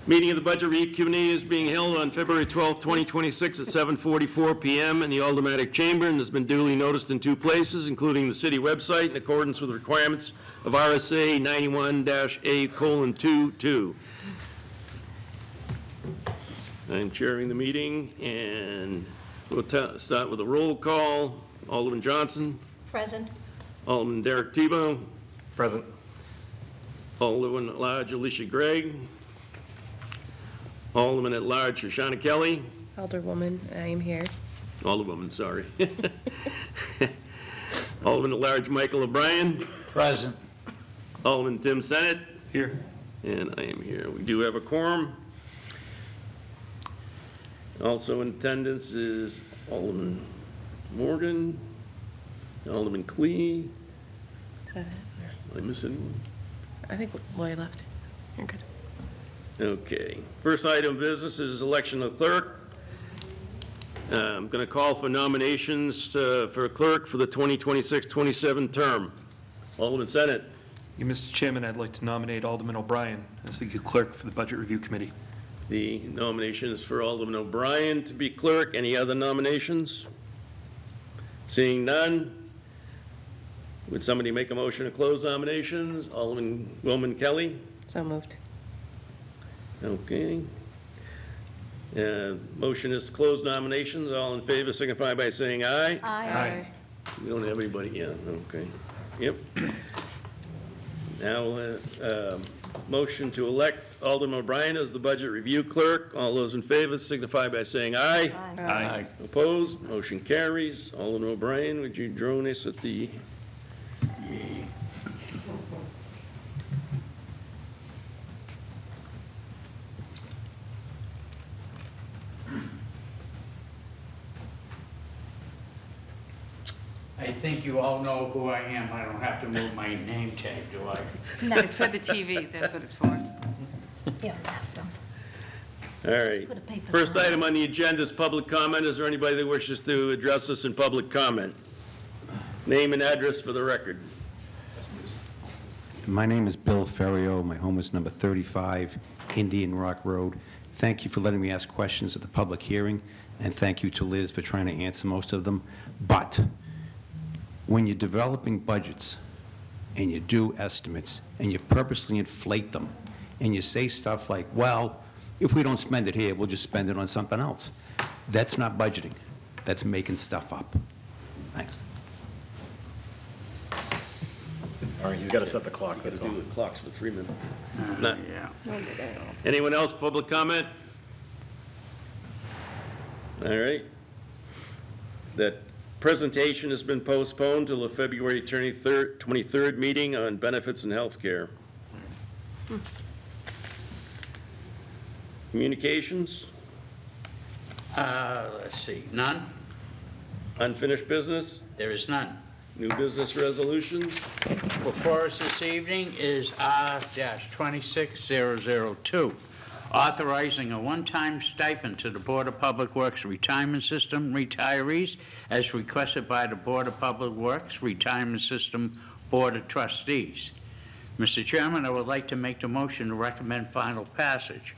Meeting of the Budget Review Committee is being held on February 12, 2026 at 7:44 p.m. in the Aldermanic Chamber and has been duly noticed in 2 places, including the city website in accordance with the requirements of RSA 91-A:22. I'm chairing the meeting, and we'll start with a roll call. Alderman Johnson. Present. Alderman Derek Tebow. Present. Alderman at Large Alicia Gregg. Alderman at Large Shoshana Kelly. Alderwoman, I am here. Alderwoman, sorry. Alderman at Large Michael O'Brien. Present. Alderman Tim Sennett. Here. And I am here. We do have a quorum. Also in attendance is Alderman Morgan, Alderman Clee. Is that it? Did I miss anyone? I think Lloyd left. You're good. Okay. First item of business is election of clerk. I'm going to call for nominations for clerk for the 2026-27 term. Alderman Sennett. Yeah, Mr. Chairman, I'd like to nominate Alderman O'Brien as the clerk for the Budget Review Committee. The nomination is for Alderman O'Brien to be clerk. Any other nominations? Seeing none, would somebody make a motion to close nominations? Alderman Kelly? So moved. Okay. Motion is to close nominations. All in favor signify by saying aye. Aye. We don't have anybody yet. Okay. Yep. Now, motion to elect Alderman O'Brien as the Budget Review Clerk. All those in favor signify by saying aye. Aye. Opposed? Motion carries. Alderman O'Brien, would you join us at the... I think you all know who I am. I don't have to move my name tag, do I? No, it's for the TV, that's what it's for. Yeah, left them. All right. Put a paper First sign. item on the agenda is public comment. Is there anybody that wishes to address us in public comment? Name and address for the record. My name is Bill Ferrio. My home is number 35 Indian Rock Road. Thank you for letting me ask questions at the public hearing, and thank you to Liz for trying to answer most of them. But when you're developing budgets and you do estimates and you purposely inflate them and you say stuff like, well, if we don't spend it here, we'll just spend it on something else. That's not budgeting. That's making stuff up. Thanks. All right, he's got to set the clock, that's all. Do the clocks for 3 minutes. Not- Yeah. Anyone else, public comment? All right. That presentation has been postponed till the February 23rd meeting on benefits and health care. Communications, Let's see, none? unfinished business, There is none. new business resolutions. Before us this evening is R-26002, authorizing a one-time stipend to the Board of Public Works Retirement System retirees as requested by the Board of Public Works Retirement System Board of Trustees. Mr. Chairman, I would like to make the motion to recommend final passage.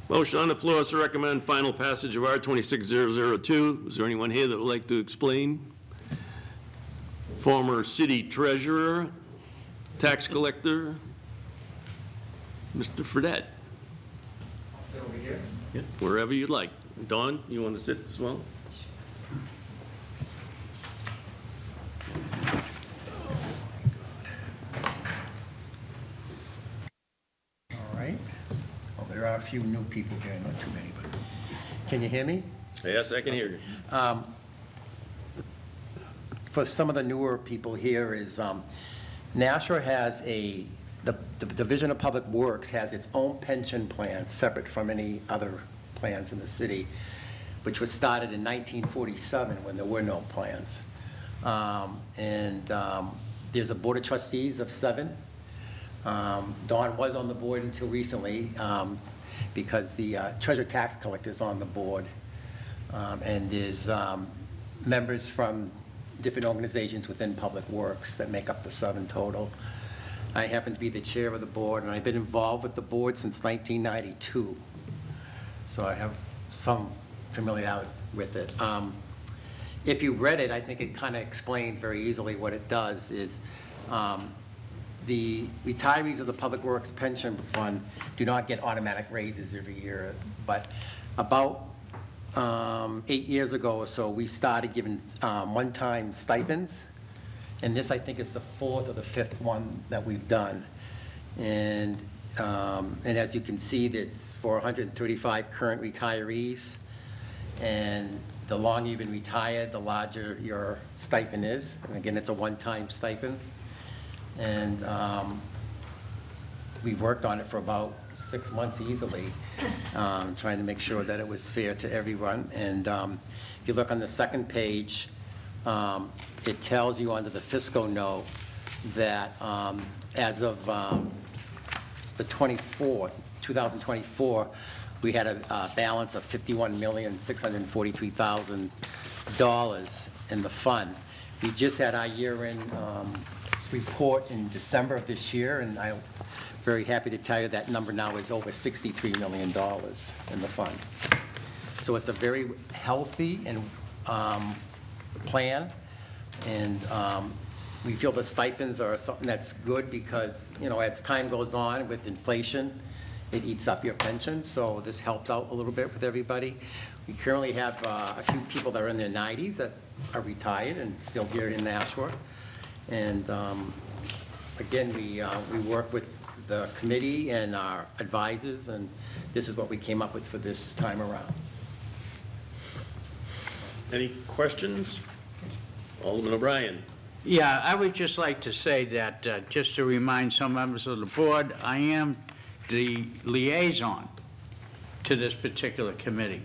Motion on the floor is to recommend final passage of R-26002. Is there anyone here that would like to explain? Former city treasurer, tax collector, Mr. Fredette. Sit over here. Wherever you'd like. Dawn, you want to sit as well? All right. Well, there are a few new people here, not too many, but can you hear me? Yes, I can hear you. For some of the newer people here is, Nashua has the Division of Public Works has its own pension plan separate from any other plans in the city, which was started in 1947 when there were no plans. There's a board of trustees of 7. Dawn was on the board until recently because the treasurer tax collector is on the board. And there's members from different organizations within Public Works that make up the 7 total. I happen to be the chair of the board, and I've been involved with the board since 1992. So I have some familiarity with it. If you read it, I think it kind of explains very easily what it does is the retirees of the Public Works Pension Fund do not get automatic raises every year, but about 8 years ago or so, we started giving one-time stipends, and this, I think, is the 4th or the 5th one that we've done. And as you can see, it's for 135 current retirees, and the longer you've been retired, the larger your stipend is. And again, it's a one-time stipend. And we worked on it for about 6 months easily, trying to make sure that it was fair to everyone. And if you look on the second page, it tells you under the fiscal note that as of the 2024, we had a balance of $51,643,000 in the fund. We just had our year-end report in December of this year, and I'm very happy to tell you that number now is over $63 million in the fund. So it's a very healthy and plan, and we feel the stipends are something that's good because, you know, as time goes on with inflation, it eats up your pension, so this helps out a little bit with everybody. We currently have a few people that are in their 90s that are retired and still here in Nashua. And again, we work with the committee and our advisors, and this is what we came up with for this time around. Any questions? Alderman O'Brien. Yeah, I would just like to say that, just to remind some members of the board, I am the liaison to this particular committee.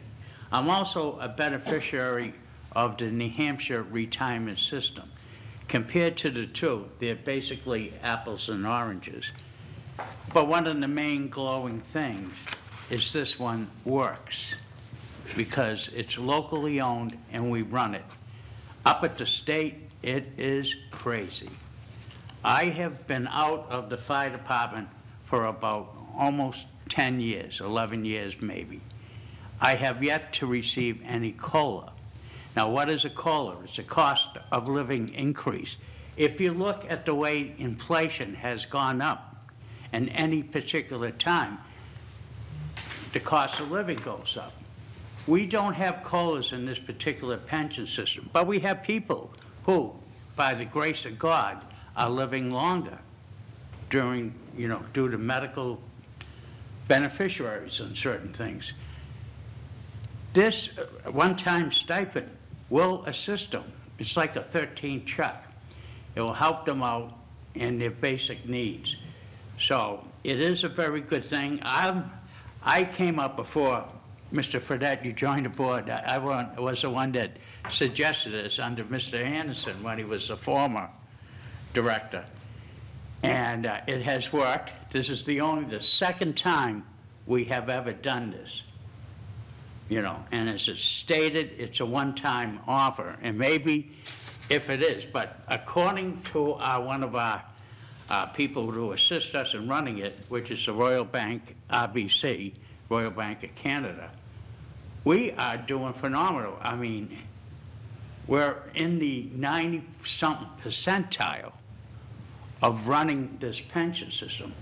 I'm also a beneficiary of the New Hampshire retirement system. Compared to the two, they're basically apples and oranges. But one of the main glowing things is this one works because it's locally owned and we run it. Up at the state, it is crazy. I have been out of the fire department for about almost 10 years, 11 years maybe. I have yet to receive any COLA. Now, what is a COLA? It's a cost of living increase. If you look at the way inflation has gone up in any particular time, the cost of living goes up. We don't have COLAs in this particular pension system, but we have people who, by the grace of God, are living longer during, you know, due to medical beneficiaries and certain things. This one-time stipend will assist them. It's like a 13 check. It will help them out in their basic needs. So it is a very good thing. I came up before Mr. Fredette, you joined the board. I was the one that suggested this under Mr. Anderson when he was the former director. And it has worked. This is the second time we have ever done this. You know, and as it's stated, it's a one-time offer. And maybe if it is, but according to one of our people who assist us in running it, which is the Royal Bank RBC, Royal Bank of Canada, we are doing phenomenal. I mean, we're in the 90-something percentile of running this pension system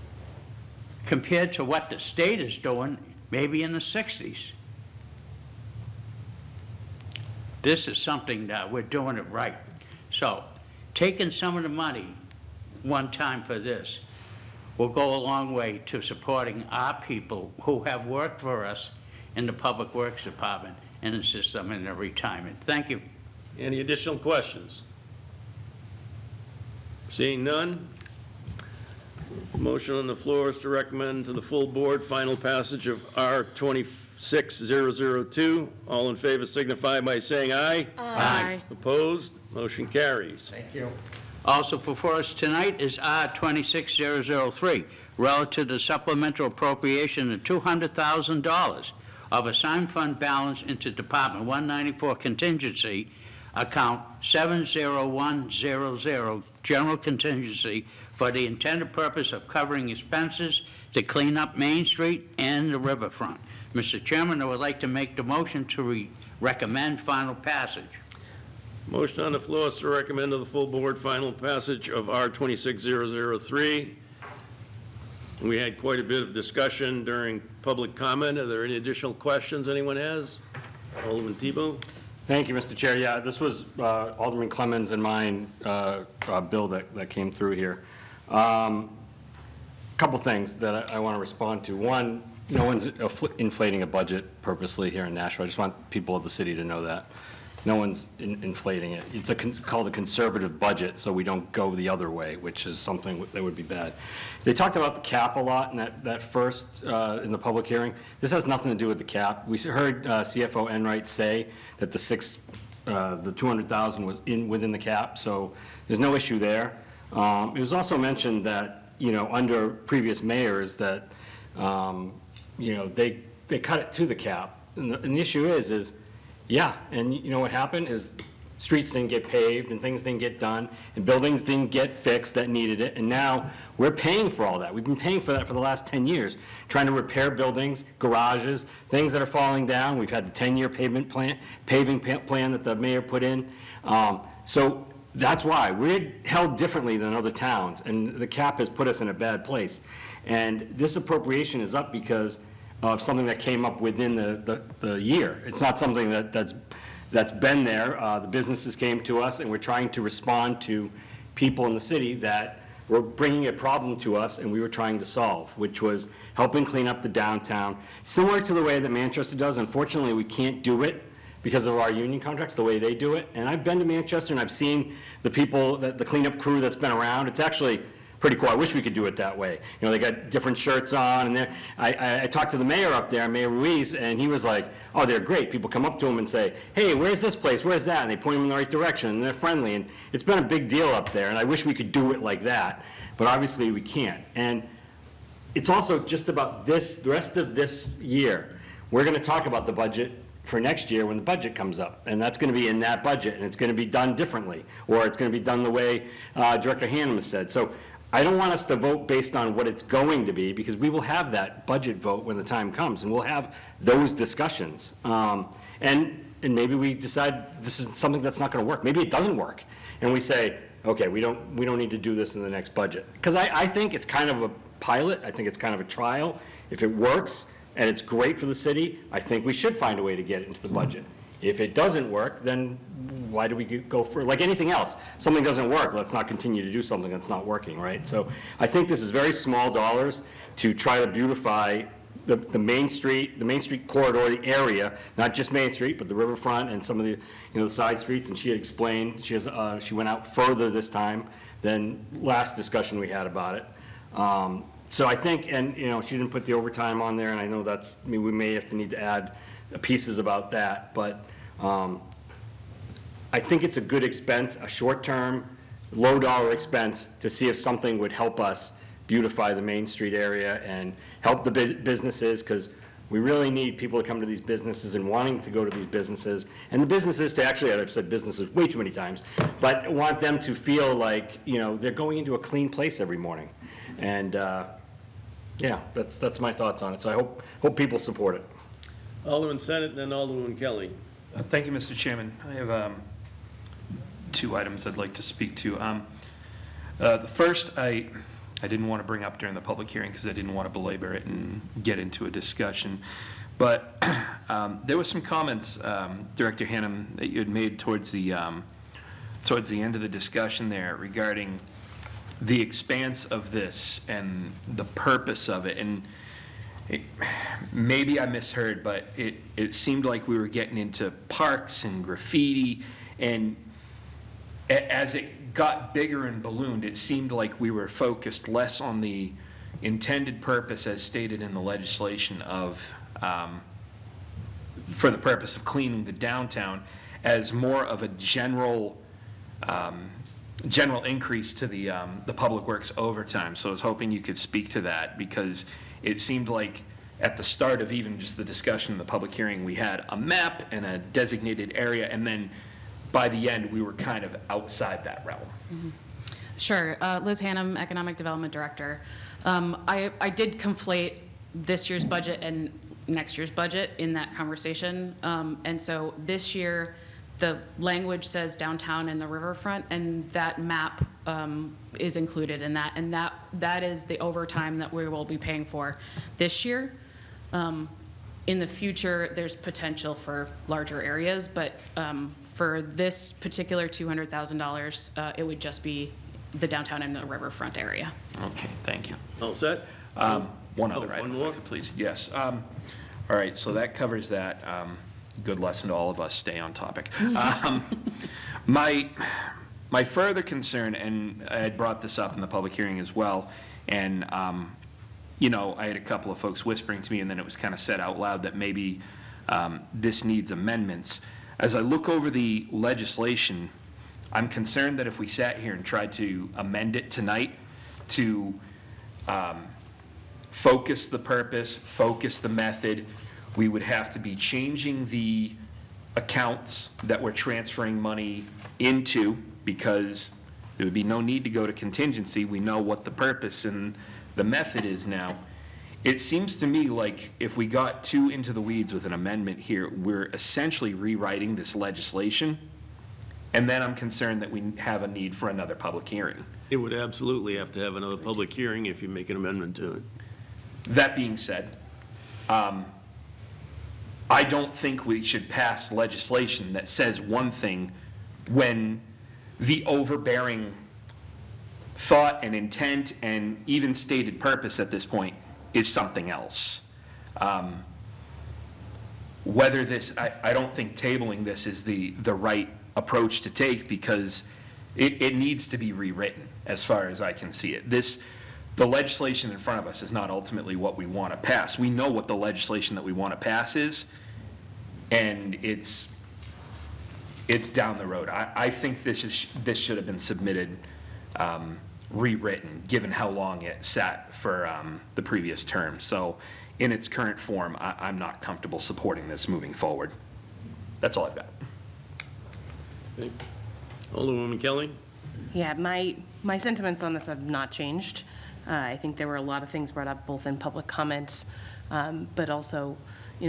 compared to what the state is doing, maybe in the 60s. This is something that we're doing it right. So taking some of the money one time for this will go a long way to supporting our people who have worked for us in the Public Works Department and assist them in their retirement. Thank you. Any additional questions? Seeing none, motion on the floor is to recommend to the full board final passage of R 26002. All in favor signify by saying aye. Aye. Opposed? Motion carries. Thank you. Also before us tonight is R 26003, relative to supplemental appropriation of $200,000 of assigned fund balance into Department 194 contingency account 70100 general contingency for the intended purpose of covering expenses to clean up Main Street and the riverfront. Mr. Chairman, I would like to make the motion to recommend final passage. Motion on the floor is to recommend to the full board final passage of R 26003. We had quite a bit of discussion during public comment. Are there any additional questions anyone has? Alderman Tebow? Thank you, Mr. Chair. Yeah, this was Alderman Clemmons and mine bill that came through here. Couple things that I want to respond to. One, no one's inflating a budget purposely here in Nashua. I just want people of the city to know that. No one's inflating it. It's called a conservative budget, so we don't go the other way, which is something that would be bad. They talked about the cap a lot in that first, in the public hearing. This has nothing to do with the cap. We heard CFO Enright say that the 200,000 was within the cap, so there's no issue there. It was also mentioned that, under previous mayors that, they cut it to the cap. And the issue is yeah, and you know what happened is streets didn't get paved and things didn't get done and buildings didn't get fixed that needed it, and now we're paying for all that. We've been paying for that for the last 10 years, trying to repair buildings, garages, things that are falling down. We've had the 10-year paving plan that the mayor put in. So that's why we're held differently than other towns, and the cap has put us in a bad place. And this appropriation is up because of something that came up within the year. It's not something that's been there. The businesses came to us, and we're trying to respond to people in the city that were bringing a problem to us, and we were trying to solve, which was helping clean up the downtown, similar to the way that Manchester does. Unfortunately, we can't do it because of our union contracts, the way they do it. And I've been to Manchester, and I've seen the people, the cleanup crew that's been around. It's actually pretty cool. I wish we could do it that way. They got different shirts on, and I talked to the mayor up there, Mayor Ruiz, and he was like, oh, they're great. People come up to him and say, hey, where's this place? Where's that? And they point them in the right direction, and they're friendly. And it's been a big deal up there, and I wish we could do it like that. But obviously we can't. And it's also just about the rest of this year. We're going to talk about the budget for next year when the budget comes up, and that's going to be in that budget, and it's going to be done differently, or it's going to be done the way Director Hanneman said. So I don't want us to vote based on what it's going to be, because we will have that budget vote when the time comes, and we'll have those discussions. And maybe we decide this is something that's not going to work. Maybe it doesn't work, and we say, okay, we don't need to do this in the next budget. Because I think it's kind of a pilot. I think it's kind of a trial. If it works and it's great for the city, I think we should find a way to get it into the budget. If it doesn't work, then why do we go for, like anything else, something doesn't work, let's not continue to do something that's not working, right? So I think this is very small dollars to try to beautify the Main Street corridor, the area, not just Main Street, but the riverfront and some of the, the side streets. And she had explained, she went out further this time than last discussion we had about it. So I think, and she didn't put the overtime on there, and I know we may need to add pieces about that, but I think it's a good expense, a short-term, low-dollar expense to see if something would help us beautify the Main Street area and help the businesses, because we really need people to come to these businesses and wanting to go to these businesses, and the businesses to actually, I've said businesses way too many times, but want them to feel like, they're going into a clean place every morning. And yeah, that's my thoughts on it. So I hope people support it. Alderman Senate, then Alderman Kelly. Thank you, Mr. Chairman. I have two items I'd like to speak to. The first, I didn't want to bring up during the public hearing because I didn't want to belabor it and get into a discussion. But there was some comments, Director Hanneman, that you had made towards the end of the discussion there regarding the expanse of this and the purpose of it. And maybe I misheard, but it seemed like we were getting into parks and graffiti, and as it got bigger and ballooned, it seemed like we were focused less on the intended purpose as stated in the legislation of for the purpose of cleaning the downtown, as more of a general increase to the public works overtime. So I was hoping you could speak to that, because it seemed like at the start of even just the discussion in the public hearing, we had a map and a designated area, and then by the end, we were kind of outside that realm. Mm-hmm. Sure. Liz Hannum, Economic Development Director. I did conflate this year's budget and next year's budget in that conversation. And so this year, the language says downtown and the riverfront, and that map is included in that. And that is the overtime that we will be paying for this year. In the future, there's potential for larger areas, but for this particular $200,000, it would just be the downtown and the riverfront area. Okay, thank you. All set? One other one item, if more? I could please. Yes. All right, so that covers that. Good lesson to all of us, stay on topic. My further concern, and I had brought this up in the public hearing as well, and, you know, I had a couple of folks whispering to me, and then it was kind of said out loud that maybe this needs amendments. As I look over the legislation, I'm concerned that if we sat here and tried to amend it tonight to focus the purpose, focus the method, we would have to be changing the accounts that we're transferring money into, because there would be no need to go to contingency. We know what the purpose and the method is now. It seems to me like if we got too into the weeds with an amendment here, we're essentially rewriting this legislation, and then I'm concerned that we have a need for another public hearing. It would absolutely have to have another public hearing if you make an amendment to it. That being said, I don't think we should pass legislation that says one thing when the overbearing thought and intent and even stated purpose at this point is something else. Whether this, I don't think tabling this is the right approach to take, because it needs to be rewritten as far as I can see it. The legislation in front of us is not ultimately what we want to pass. We know what the legislation that we want to pass is, and it's down the road. I think this should have been submitted rewritten, given how long it sat for the previous term. So in its current form, I'm not comfortable supporting this moving forward. That's all I've got. Okay. Alderwoman Kelly? Yeah, my sentiments on this have not changed. I think there were a lot of things brought up both in public comments, but also,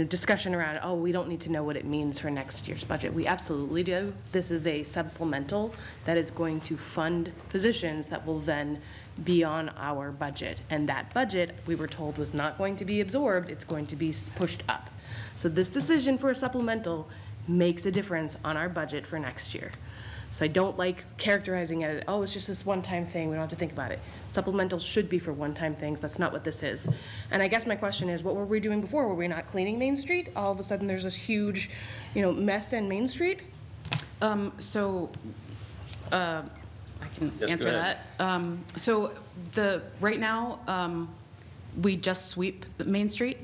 discussion around, oh, we don't need to know what it means for next year's budget. We absolutely do. This is a supplemental that is going to fund positions that will then be on our budget. And that budget, we were told, was not going to be absorbed, it's going to be pushed up. So this decision for a supplemental makes a difference on our budget for next year. So I don't like characterizing it as, oh, it's just this one-time thing, we don't have to think about it. Supplementals should be for one-time things, that's not what this is. And I guess my question is, what were we doing before? Were we not cleaning Main Street? All of a sudden, there's this huge, mess in Main Street? I can Yes, answer go ahead. that. So right now, we just sweep the Main Street.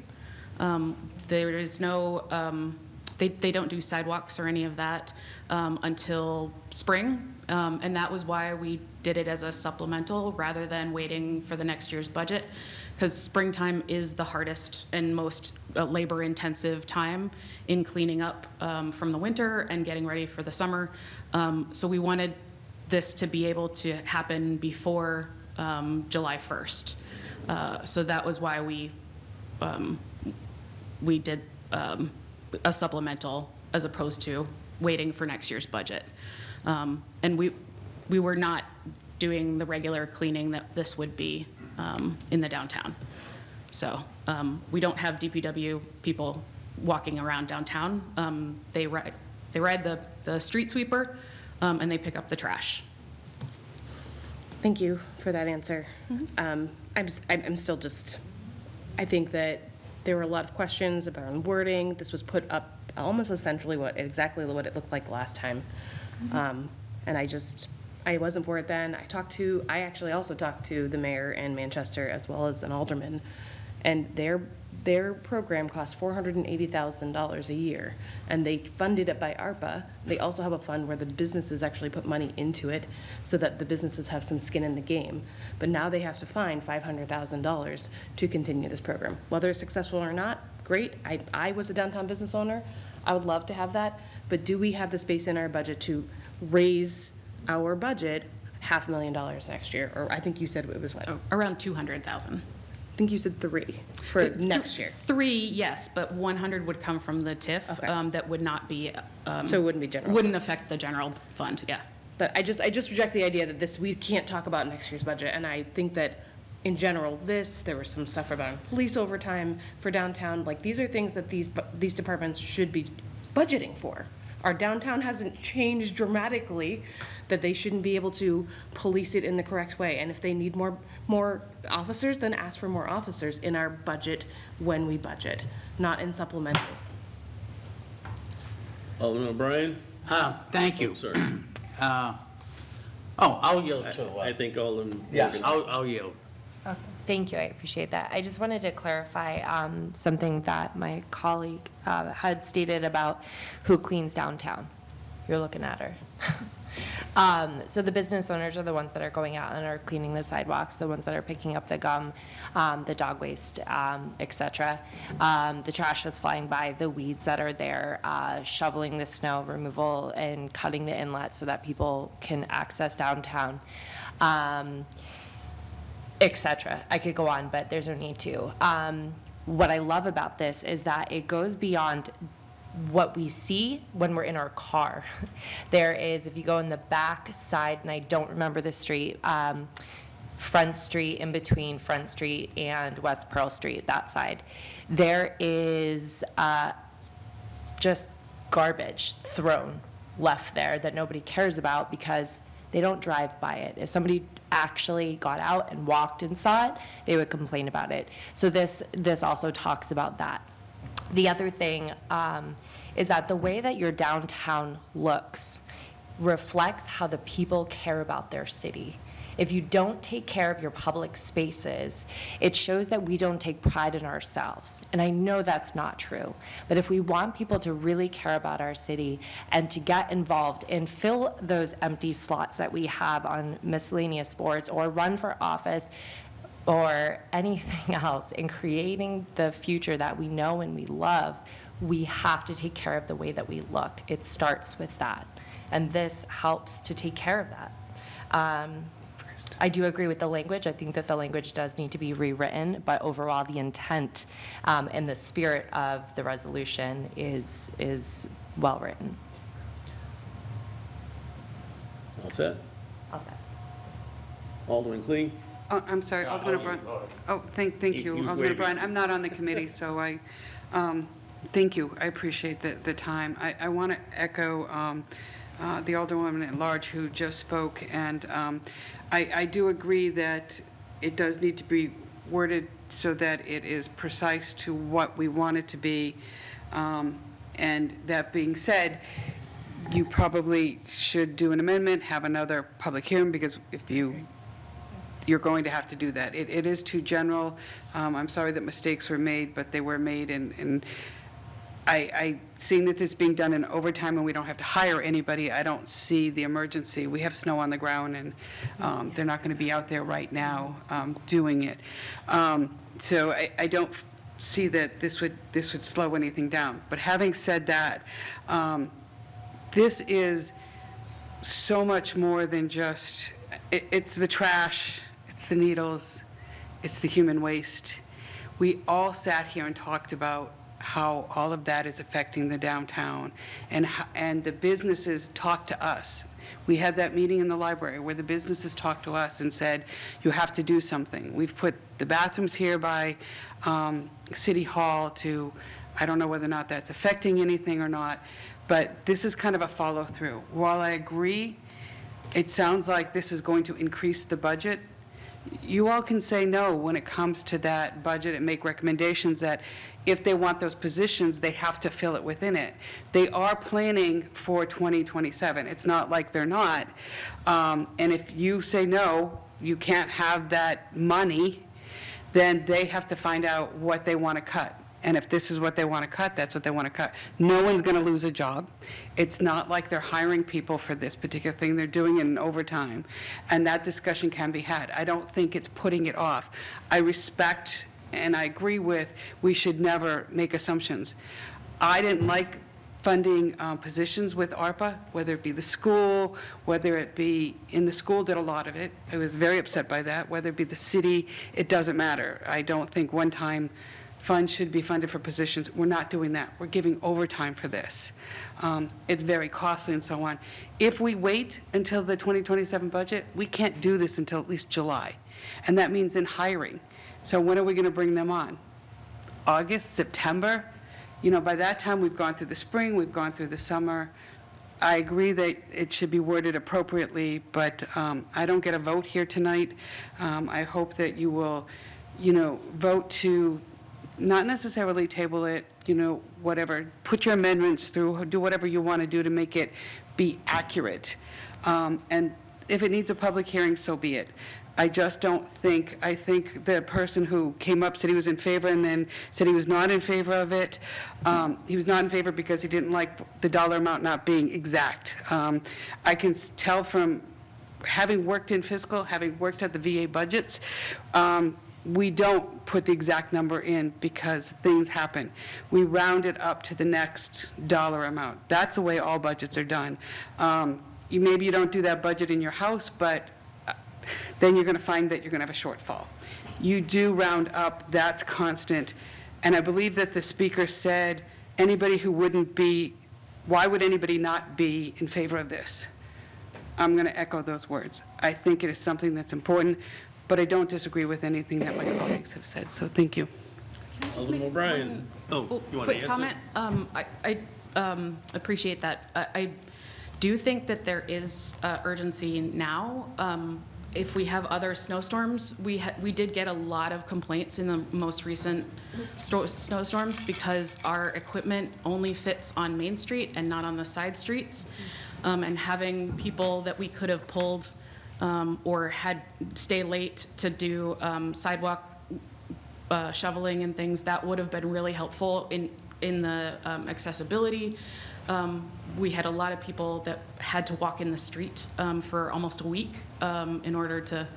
There is no, they don't do sidewalks or any of that until spring. And that was why we did it as a supplemental rather than waiting for the next year's budget, because springtime is the hardest and most labor-intensive time in cleaning up from the winter and getting ready for the summer. So we wanted this to be able to happen before July 1st. So that was why we did a supplemental as opposed to waiting for next year's budget. And we were not doing the regular cleaning that this would be in the downtown. So we don't have DPW people walking around downtown. They ride the street sweeper and they pick up the trash. Thank you for that answer. I'm still I think that there were a lot of questions about wording. This was put up almost essentially exactly what it looked like last time. And I wasn't for it then. I actually also talked to the mayor in Manchester as well as an alderman, and their program costs $480,000 a year, and they funded it by ARPA. They also have a fund where the businesses actually put money into it so that the businesses have some skin in the game. But now they have to find $500,000 to continue this program. Whether it's successful or not, great. I was a downtown business owner. I would love to have that, but do we have the space in our budget to raise our budget $500,000 next year, or I think you said it was what? I Around 200,000. think you said 3 for next year. 3, yes, but 100 would come from the TIF. Okay. That would not be. So it wouldn't be general. Wouldn't affect the general fund, yeah. But I just reject the idea that we can't talk about next year's budget, and I think that in general, there was some stuff about police overtime for downtown, like, these are things that these departments should be budgeting for. Our downtown hasn't changed dramatically, that they shouldn't be able to police it in the correct way, and if they need more officers, then ask for more officers in our budget when we budget, not in supplementals. Alderman O'Brien? Thank you. Sorry. I'll yield to. I think Alderman Yeah, Morgan. I'll yield. Okay, thank you, I appreciate that. I just wanted to clarify something that my colleague had stated about who cleans downtown. You're looking at her. So the business owners are the ones that are going out and are cleaning the sidewalks, the ones that are picking up the gum, the dog waste, et cetera. The trash that's flying by, the weeds that are there, shoveling the snow removal and cutting the inlet so that people can access downtown. Etc. I could go on, but there's no need to. What I love about this is that it goes beyond what we see when we're in our car. There is, if you go in the back side, and I don't remember the street, Front Street, in between Front Street and West Pearl Street, that side, there is just garbage thrown, left there that nobody cares about because they don't drive by it. If somebody actually got out and walked and saw it, they would complain about it. So this also talks about that. The other thing is that the way that your downtown looks reflects how the people care about their city. If you don't take care of your public spaces, it shows that we don't take pride in ourselves. And I know that's not true. But if we want people to really care about our city and to get involved and fill those empty slots that we have on miscellaneous boards or run for office or anything else in creating the future that we know and we love, we have to take care of the way that we look. It starts with that. And this helps to take care of that. I do agree with the language. I think that the language does need to be rewritten, but overall the intent and the spirit of the resolution is well written. All set? All set. Alderman Clee? Oh, I'm sorry, Alderman O'Brien. Oh, thank you, You Alderman waived O'Brien. it. I'm not on the committee, so thank you. I appreciate the time. I want to echo the Alderwoman at large who just spoke, and I do agree that it does need to be worded so that it is precise to what we want it to be. And that being said, you probably should do an amendment, have another public hearing, because if you're going to have to do that. It is too general. I'm sorry that mistakes were made, but they were made, and seeing that this is being done in overtime and we don't have to hire anybody, I don't see the emergency. We have snow on the ground, and they're not going to be out there right now doing it. So I don't see that this would slow anything down. But having said that, this is so much more than just, it's the trash, it's the needles, it's the human waste. We all sat here and talked about how all of that is affecting the downtown, and the businesses talked to us. We had that meeting in the library where the businesses talked to us and said, you have to do something. We've put the bathrooms here by City Hall to, I don't know whether or not that's affecting anything or not, but this is kind of a follow-through. While I agree, it sounds like this is going to increase the budget. You all can say no when it comes to that budget and make recommendations that if they want those positions, they have to fill it within it. They are planning for 2027. It's not like they're not. And if you say no, you can't have that money, then they have to find out what they want to cut. And if this is what they want to cut, that's what they want to cut. No one's going to lose a job. It's not like they're hiring people for this particular thing. They're doing it in overtime. And that discussion can be had. I don't think it's putting it off. I respect and I agree with we should never make assumptions. I didn't like funding positions with ARPA, whether it be the school, whether it be, in the school did a lot of it. I was very upset by that. Whether it be the city, it doesn't matter. I don't think one-time funds should be funded for positions. We're not doing that. We're giving overtime for this. It's very costly and so on. If we wait until the 2027 budget, we can't do this until at least July. And that means in hiring. So when are we going to bring them on? August, September? You know, by that time, we've gone through the spring, we've gone through the summer. I agree that it should be worded appropriately, but I don't get a vote here tonight. I hope that you will, you know, vote to not necessarily table it, you know, whatever, put your amendments through, do whatever you want to do to make it be accurate. And if it needs a public hearing, so be it. I just don't think, I think the person who came up said he was in favor and then said he was not in favor of it. He was not in favor because he didn't like the dollar amount not being exact. I can tell from having worked in fiscal, having worked at the VA budgets, we don't put the exact number in because things happen. We round it up to the next dollar amount. That's the way all budgets are done. Maybe you don't do that budget in your house, but then you're going to find that you're going to have a shortfall. You do round up, that's constant. And I believe that the speaker said, anybody who wouldn't be, why would anybody not be in favor of this? I'm going to echo those words. I think it is something that's important, but I don't disagree with anything that my colleagues have said, so thank you. Alderman O'Brien. Oh, you want to Quick answer? comment. I appreciate that. I do think that there is urgency now. If we have other snowstorms, we did get a lot of complaints in the most recent snowstorms because our equipment only fits on Main Street and not on the side streets. And having people that we could have pulled or had stay late to do sidewalk shoveling and things, that would have been really helpful in the accessibility. We had a lot of people that had to walk in the street for almost a week in order to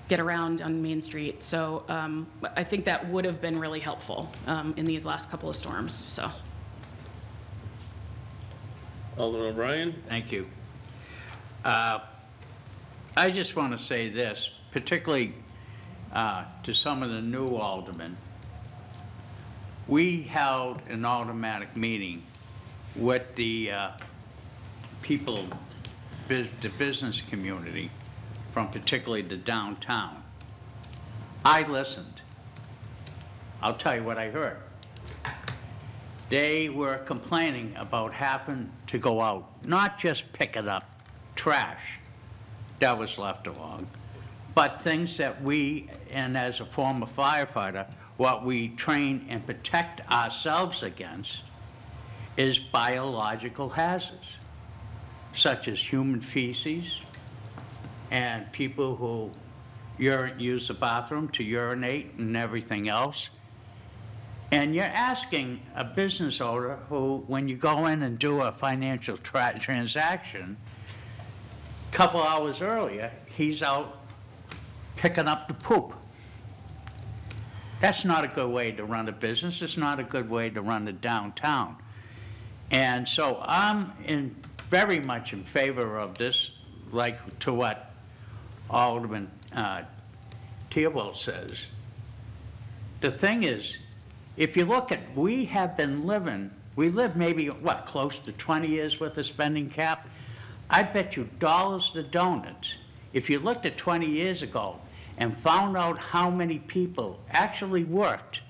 get around on Main Street. So I think that would have been really helpful in these last couple of storms, so. Alderman O'Brien. Thank you. I just want to say this, particularly to some of the new aldermen. We held an automatic meeting with the people, the business community, from particularly the downtown. I listened. I'll tell you what I heard. They were complaining about having to go out, not just picking up trash that was left along, but things that we, and as a former firefighter, what we train and protect ourselves against is biological hazards, such as human feces and people who use the bathroom to urinate and everything else. And you're asking a business owner who, when you go in and do a financial transaction, a couple hours earlier, he's out picking up the poop. That's not a good way to run a business. It's not a good way to run the downtown. And so I'm very much in favor of this, like to what Alderman Theobald says. The thing is, if you look at, we live maybe, what, close to 20 years with a spending cap? I bet you dollars to donuts, if you looked at 20 years ago and found out how many people actually worked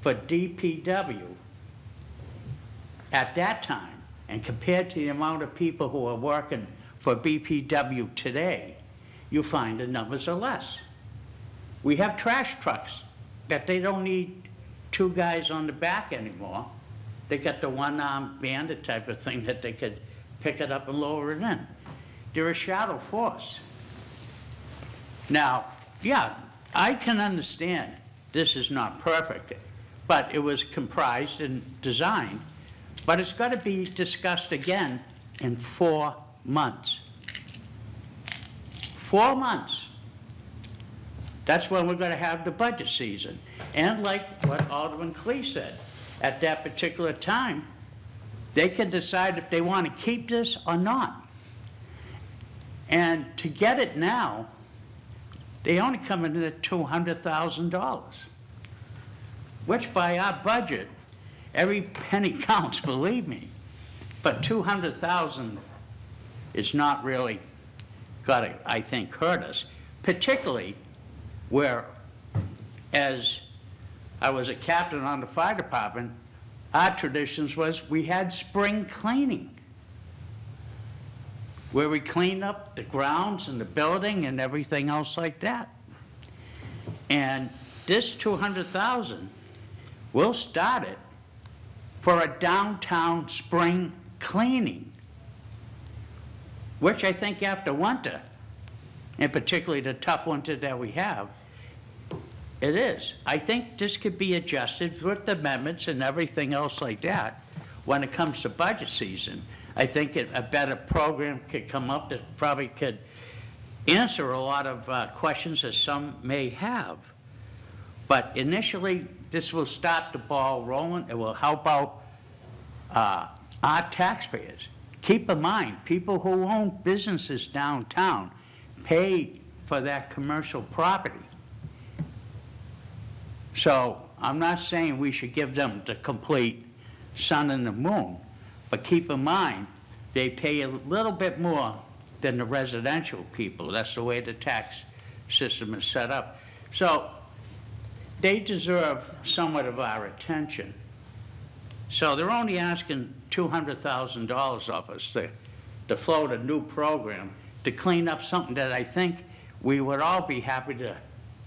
for DPW at that time, and compared to the amount of people who are working for BPW today, you find the numbers are less. We have trash trucks that they don't need two guys on the back anymore. They got the one-armed bandit type of thing that they could pick it up and lower it in. They're a shadow force. Now, yeah, I can understand this is not perfect, but it was comprised and designed, but it's got to be discussed again in 4 months. 4 months. That's when we're going to have the budget season. And like what Alderman Clee said, at that particular time, they can decide if they want to keep this or not. And to get it now, they only come in at $200,000, which by our budget, every penny counts, believe me. But 200,000 is not really gotta, I think, hurt us, particularly where, as I was a captain on the fire department, our traditions was we had spring cleaning, where we cleaned up the grounds and the building and everything else like that. And this 200,000, we'll start it for a downtown spring cleaning, which I think after winter, and particularly the tough winter that we have, it is. I think this could be adjusted with amendments and everything else like that when it comes to budget season. I think a better program could come up that probably could answer a lot of questions that some may have. But initially, this will start the ball rolling. It will help out our taxpayers. Keep in mind, people who own businesses downtown pay for that commercial property. So I'm not saying we should give them the complete sun and the moon, but keep in mind, they pay a little bit more than the residential people. That's the way the tax system is set up. So they deserve somewhat of our attention. So they're only asking $200,000 of us to float a new program to clean up something that I think we would all be happy to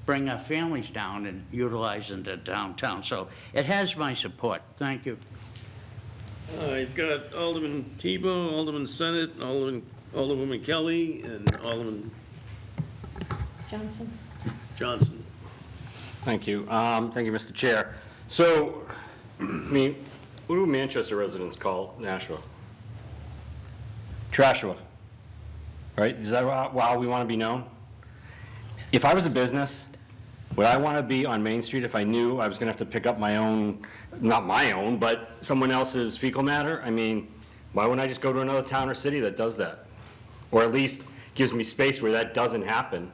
bring our families down and utilize into downtown. So it has my support. Thank you. I've got Alderman Tebow, Alderman Senate, Alderwoman Kelly, and Alderman Johnson? Johnson. Thank you. Thank you, Mr. Chair. So, I mean, what do Manchester residents call Nashua? Trashua, right? Is that how we want to be known? If I was a business, would I want to be on Main Street if I knew I was going to have to pick up my own, not my own, but someone else's fecal matter? I mean, why wouldn't I just go to another town or city that does that? Or at least gives me space where that doesn't happen.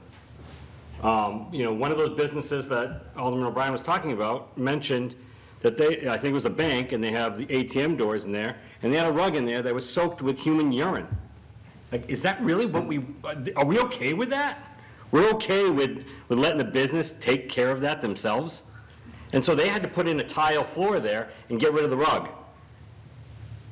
You know, one of those businesses that Alderman O'Brien was talking about mentioned that they, I think it was a bank, and they have the ATM doors in there, and they had a rug in there that was soaked with human urine. Like, is that really what are we okay with that? We're okay with letting the business take care of that themselves? And so they had to put in a tile floor there and get rid of the rug.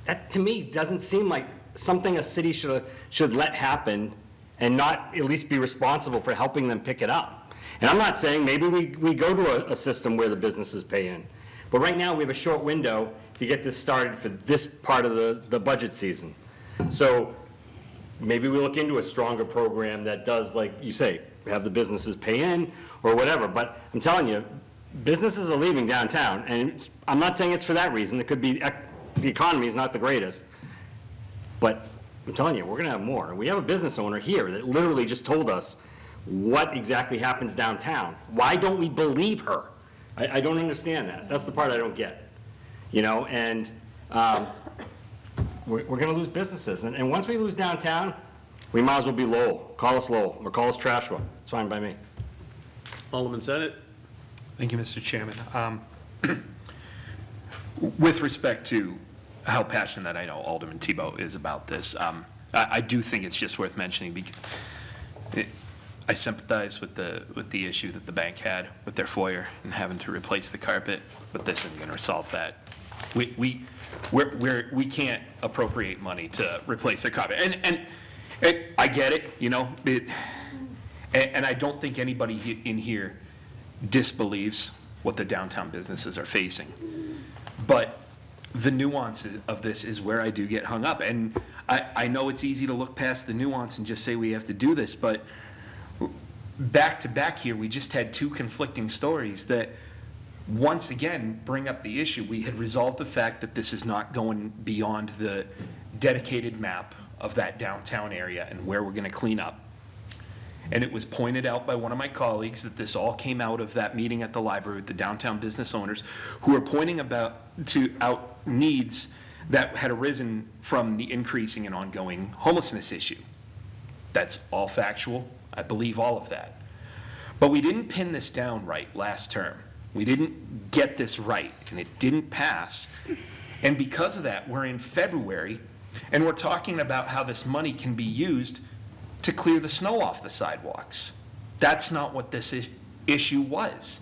That, to me, doesn't seem like something a city should let happen and not at least be responsible for helping them pick it up. And I'm not saying maybe we go to a system where the businesses pay in. But right now, we have a short window to get this started for this part of the budget season. So maybe we look into a stronger program that does, like you say, have the businesses pay in or whatever. But I'm telling you, businesses are leaving downtown, and I'm not saying it's for that reason. It could be the economy is not the greatest. But I'm telling you, we're going to have more. We have a business owner here that literally just told us what exactly happens downtown. Why don't we believe her? I don't understand that. That's the part I don't get. You know, and we're going to lose businesses. And once we lose downtown, we might as well be Lowell. Call us Lowell, or call us Trashua. It's fine by me. Alderman Senate. Thank you, Mr. Chairman. With respect to how passionate I know Alderman Tebow is about this, I do think it's just worth mentioning because I sympathize with the issue that the bank had with their foyer and having to replace the carpet, but this isn't going to resolve that. We can't appropriate money to replace their carpet, and I get it, you know, and I don't think anybody in here disbelieves what the downtown businesses are facing. But the nuance of this is where I do get hung up. And I know it's easy to look past the nuance and just say we have to do this, but back to back here, we just had two conflicting stories that once again bring up the issue. We had resolved the fact that this is not going beyond the dedicated map of that downtown area and where we're going to clean up. And it was pointed out by one of my colleagues that this all came out of that meeting at the library with the downtown business owners who were pointing out needs that had arisen from the increasing and ongoing homelessness issue. That's all factual. I believe all of that. But we didn't pin this down right last term. We didn't get this right, and it didn't pass. And because of that, we're in February, and we're talking about how this money can be used to clear the snow off the sidewalks. That's not what this issue was.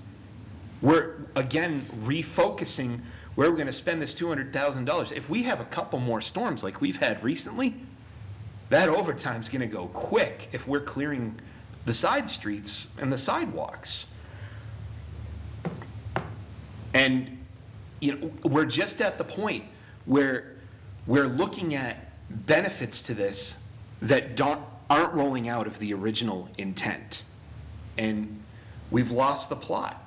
We're, again, refocusing where we're going to spend this $200,000. If we have a couple more storms like we've had recently, that overtime's going to go quick if we're clearing the side streets and the sidewalks. And we're just at the point where we're looking at benefits to this that aren't rolling out of the original intent. And we've lost the plot.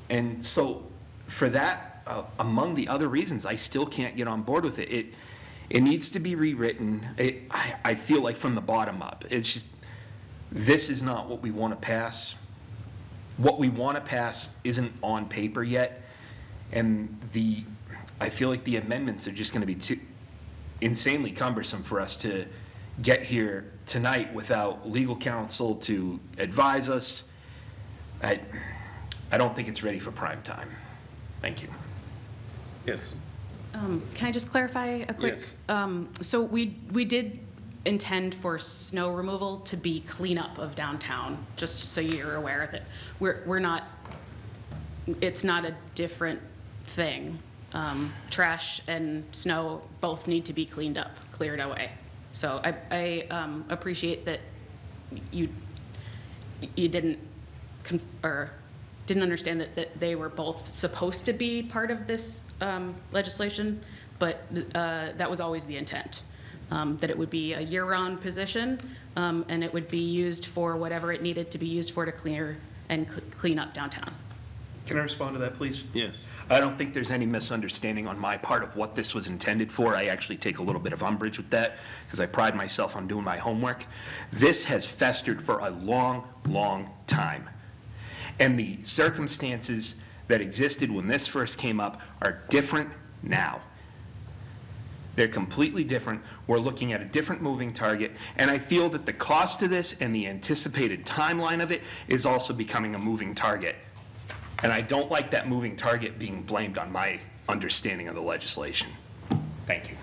And so for that, among the other reasons, I still can't get on board with it. It needs to be rewritten. I feel like from the bottom up. It's just, this is not what we want to pass. What we want to pass isn't on paper yet. And I feel like the amendments are just going to be too insanely cumbersome for us to get here tonight without legal counsel to advise us. I don't think it's ready for prime time. Thank you. Yes. Can I just clarify a quick? Yes. So we did intend for snow removal to be cleanup of downtown, just so you're aware that we're not, it's not a different thing. Trash and snow both need to be cleaned up, cleared away. So I appreciate that you didn't didn't understand that they were both supposed to be part of this legislation, but that was always the intent, that it would be a year-round position, and it would be used for whatever it needed to be used for to clear and clean up downtown. Can I respond to that, please? Yes. I don't think there's any misunderstanding on my part of what this was intended for. I actually take a little bit of umbrage with that because I pride myself on doing my homework. This has festered for a long, long time. And the circumstances that existed when this first came up are different now. They're completely different. We're looking at a different moving target. And I feel that the cost of this and the anticipated timeline of it is also becoming a moving target. And I don't like that moving target being blamed on my understanding of the legislation. Thank you.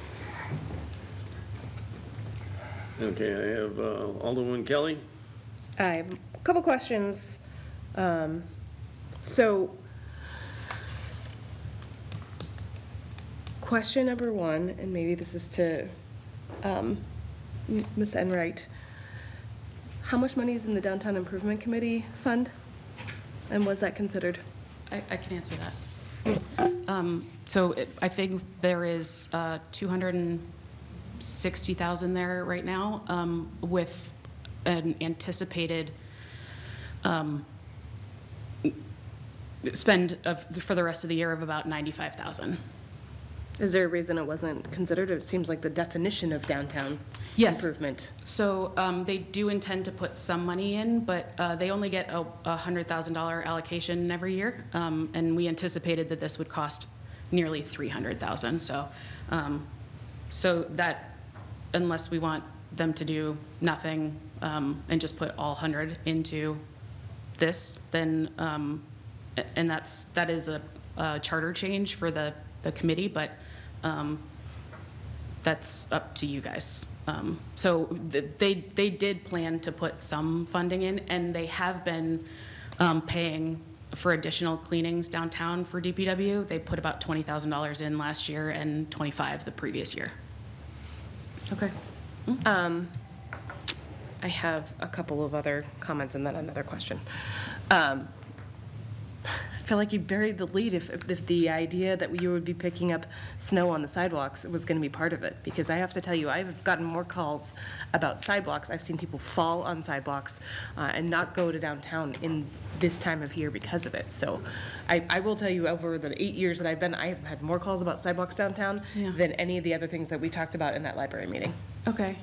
Okay, I have Alderwoman Kelly. I have a couple questions. So, question number one, and maybe this is to Ms. Enright. How much money is in the Downtown Improvement Committee fund? And was that considered? I can answer that. So I think there is 260,000 there right now, with an anticipated spend for the rest of the year of about 95,000. Is there a reason it wasn't considered? It seems like the definition of downtown improvement. So they do intend to put some money in, but they only get a $100,000 allocation every year, and we anticipated that this would cost nearly $300,000. So that, unless we want them to do nothing and just put all 100 into this, then and that is a charter change for the committee, but that's up to you guys. So they did plan to put some funding in, and they have been paying for additional cleanings downtown for DPW. They put about $20,000 in last year and $25,000 the previous year. Okay. I have a couple of other comments and then another question. I feel like you buried the lead if the idea that you would be picking up snow on the sidewalks was going to be part of it, because I have to tell you, I've gotten more calls about sidewalks. I've seen people fall on sidewalks and not go to downtown in this time of year because of it. So I will tell you, over the 8 years that I've been, I have had more calls about sidewalks downtown than any of the other things that we talked about in that library meeting. Okay.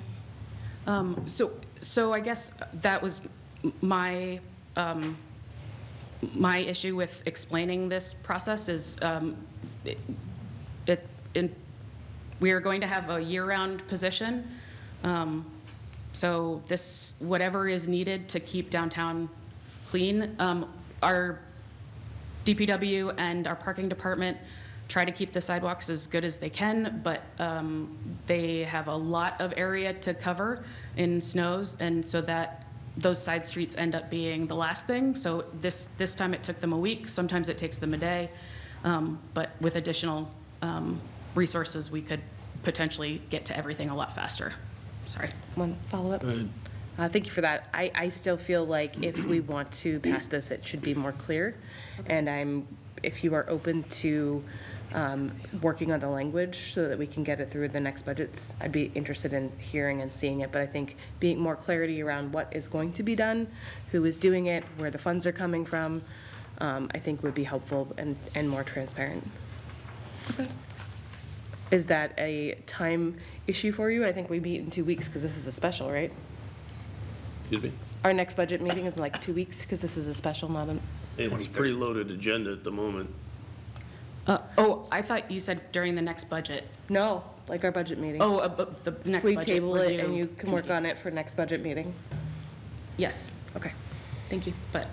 So I guess that was my my issue with explaining this process is we are going to have a year-round position. So this, whatever is needed to keep downtown clean, our DPW and our parking department try to keep the sidewalks as good as they can, but they have a lot of area to cover in snows, and so that those side streets end up being the last thing. So this time it took them a week, sometimes it takes them a day, but with additional resources, we could potentially get to everything a lot faster. Sorry. One follow-up? Thank you for that. I still feel like if we want to pass this, it should be more clear. And if you are open to working on the language so that we can get it through the next budgets, I'd be interested in hearing and seeing it. But I think being more clarity around what is going to be done, who is doing it, where the funds are coming from, I think would be helpful and more transparent. Okay. Is that a time issue for you? I think we meet in 2 weeks because this is a special, right? Excuse me? Our next budget meeting is in like 2 weeks because this is a special, not a, It's a pretty loaded agenda at the moment. Oh, I thought you said during the next budget. no, like our budget meeting. Oh, the next We budget table it review and you can work committee. on it for next budget meeting. Yes, Okay, thank you. but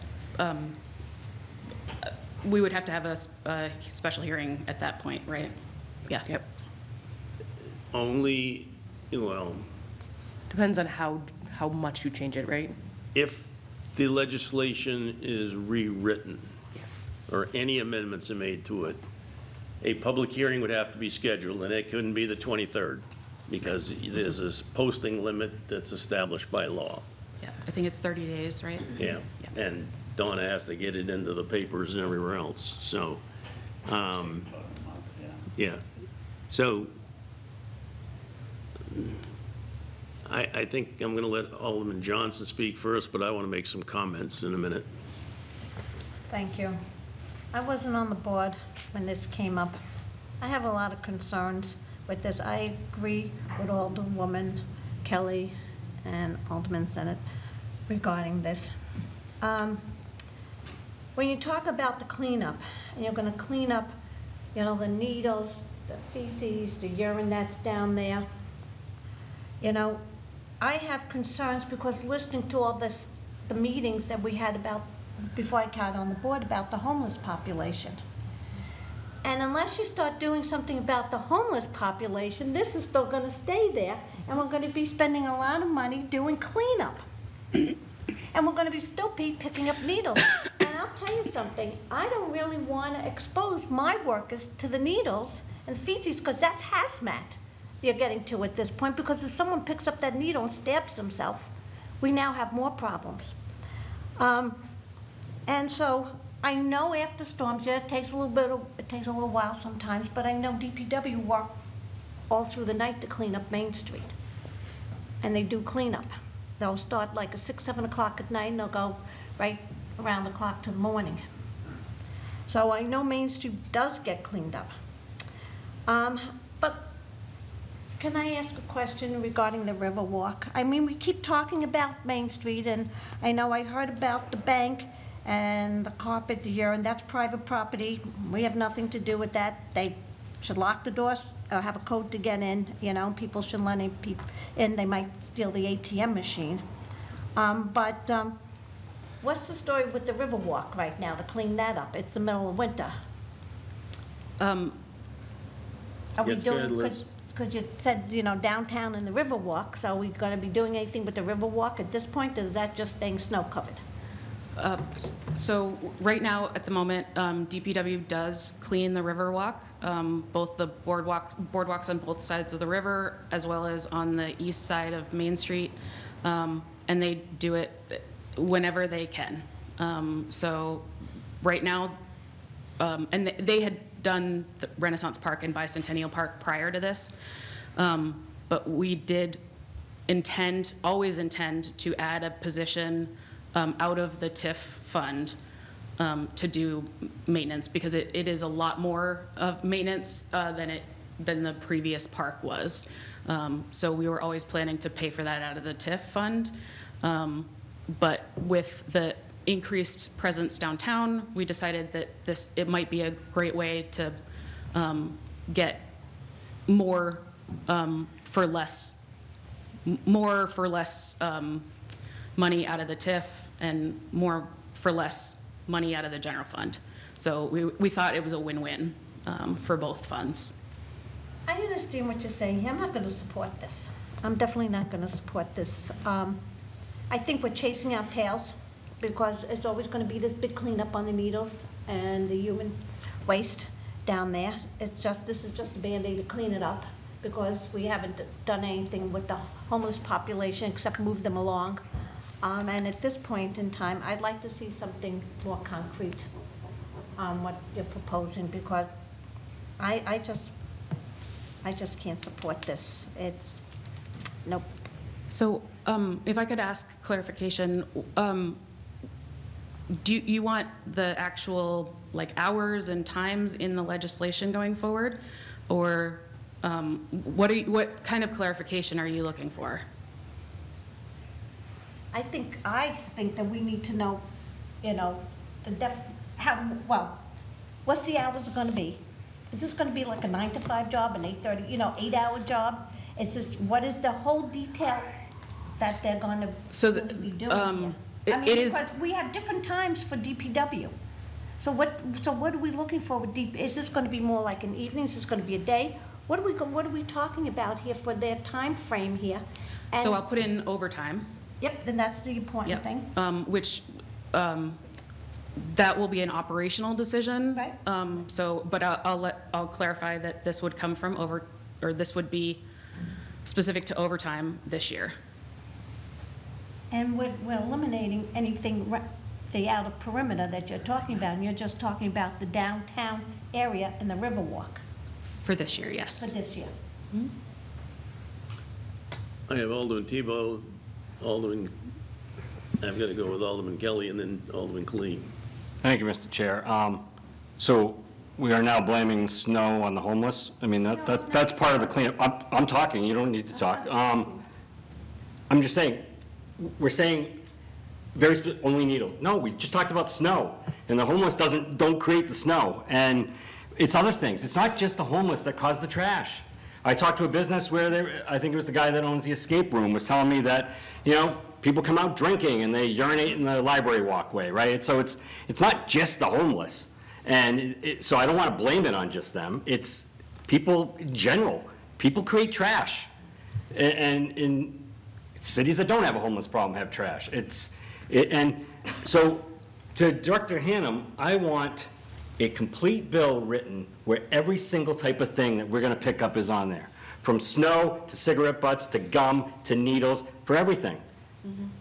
we would have to have a special hearing at that point, right? Yeah. Yep. Only, well, Depends on how much you change it, right? if the legislation is rewritten or any amendments are made to it, a public hearing would have to be scheduled, and it couldn't be the 23rd because there's this posting limit that's established by law. Yeah, I think it's 30 days, right? Yeah, and Donna has to get it into the papers and everywhere else, so, yeah. So, I think I'm gonna let Alderman Johnson speak first, but I want to make some comments in a minute. Thank you. I wasn't on the board when this came up. I have a lot of concerns with this. I agree with Alderwoman Kelly and Alderman Senate regarding this. When you talk about the cleanup, and you're gonna clean up, you know, the needles, the feces, the urine that's down there, you know, I have concerns because listening to all this, the meetings that we had about, before I got on the board, about the homeless population. And unless you start doing something about the homeless population, this is still gonna stay there, and we're gonna be spending a lot of money doing cleanup. And we're gonna be still picking up needles. And I'll tell you something, I don't really wanna expose my workers to the needles and feces, because that's hazmat you're getting to at this point, because if someone picks up that needle and stabs himself, we now have more problems. And so I know after storms, yeah, it takes a little while sometimes, but I know DPW work all through the night to clean up Main Street. And they do clean up. They'll start like at 6, 7 o'clock at night, and they'll go right around the clock to the morning. So I know Main Street does get cleaned up. But can I ask a question regarding the Riverwalk? I mean, we keep talking about Main Street, and I know I heard about the bank and the carpet, the urine, that's private property. We have nothing to do with that. They should lock the doors or have a code to get in, you know, people shouldn't let any people in, they might steal the ATM machine. But what's the story with the Riverwalk right now to clean that up? It's the middle of winter. Are we Yes, go ahead, doing, Liz. because you said, you know, downtown and the Riverwalk, so are we gonna be doing anything with the Riverwalk at this point, or is that just staying snow covered? So right now, at the moment, DPW does clean the Riverwalk, both the boardwalks on both sides of the river, as well as on the east side of Main Street, and they do it whenever they can. So right now, and they had done the Renaissance Park and Bicentennial Park prior to this, but we did always intend to add a position out of the TIF fund to do maintenance, because it is a lot more of maintenance than the previous park was. So we were always planning to pay for that out of the TIF fund. But with the increased presence downtown, we decided that it might be a great way to get more for less, more for less money out of the TIF and more for less money out of the general fund. So we thought it was a win-win for both funds. I understand what you're saying. I'm not going to support this. I'm definitely not going to support this. I think we're chasing our tails because it's always going to be this big cleanup on the needles and the human waste down there. This is just a Band-Aid to clean it up because we haven't done anything with the homeless population except move them along. And at this point in time, I'd like to see something more concrete on what you're proposing because I just can't support this. It's, nope. So if I could ask clarification, do you want the actual like hours and times in the legislation going forward? Or what kind of clarification are you looking for? I think that we need to know, what's the hours going to be? Is this going to be like a 9-to-5 job, an 8:30, 8-hour job? What is the whole detail that they're going to be doing here? Because we have different times for DPW. So what are we looking for with is this going to be more like an evening? Is this going to be a day? What are we talking about here for their time frame here? And So I'll put in overtime. Yep, then that's the important Yep. thing. Which, that will be an operational decision. Right. But I'll clarify that this would come from this would be specific to overtime this year. And we're eliminating anything, the outer perimeter that you're talking about, and you're just talking about the downtown area and the Riverwalk For this year, for yes. this year. I have Alderman Tebow, Alderman, I'm going to go with Alderman Kelly and then Alderman Cleen. Thank you, Mr. Chair. So we are now blaming snow on the homeless? I mean, that's part of the cleanup. I'm talking, you don't need to talk. I'm just saying, we're saying only needle. No, we just talked about snow, and the homeless don't create the snow, and it's other things. It's not just the homeless that cause the trash. I talked to a business where I think it was the guy that owns the escape room, was telling me that, people come out drinking and they urinate in the library walkway, right? So it's not just the homeless. And so I don't want to blame it on just them. It's people in general. People create trash. And in cities that don't have a homeless problem have trash. And so to Director Hannum, I want a complete bill written where every single type of thing that we're going to pick up is on there. From snow to cigarette butts to gum to needles, for everything.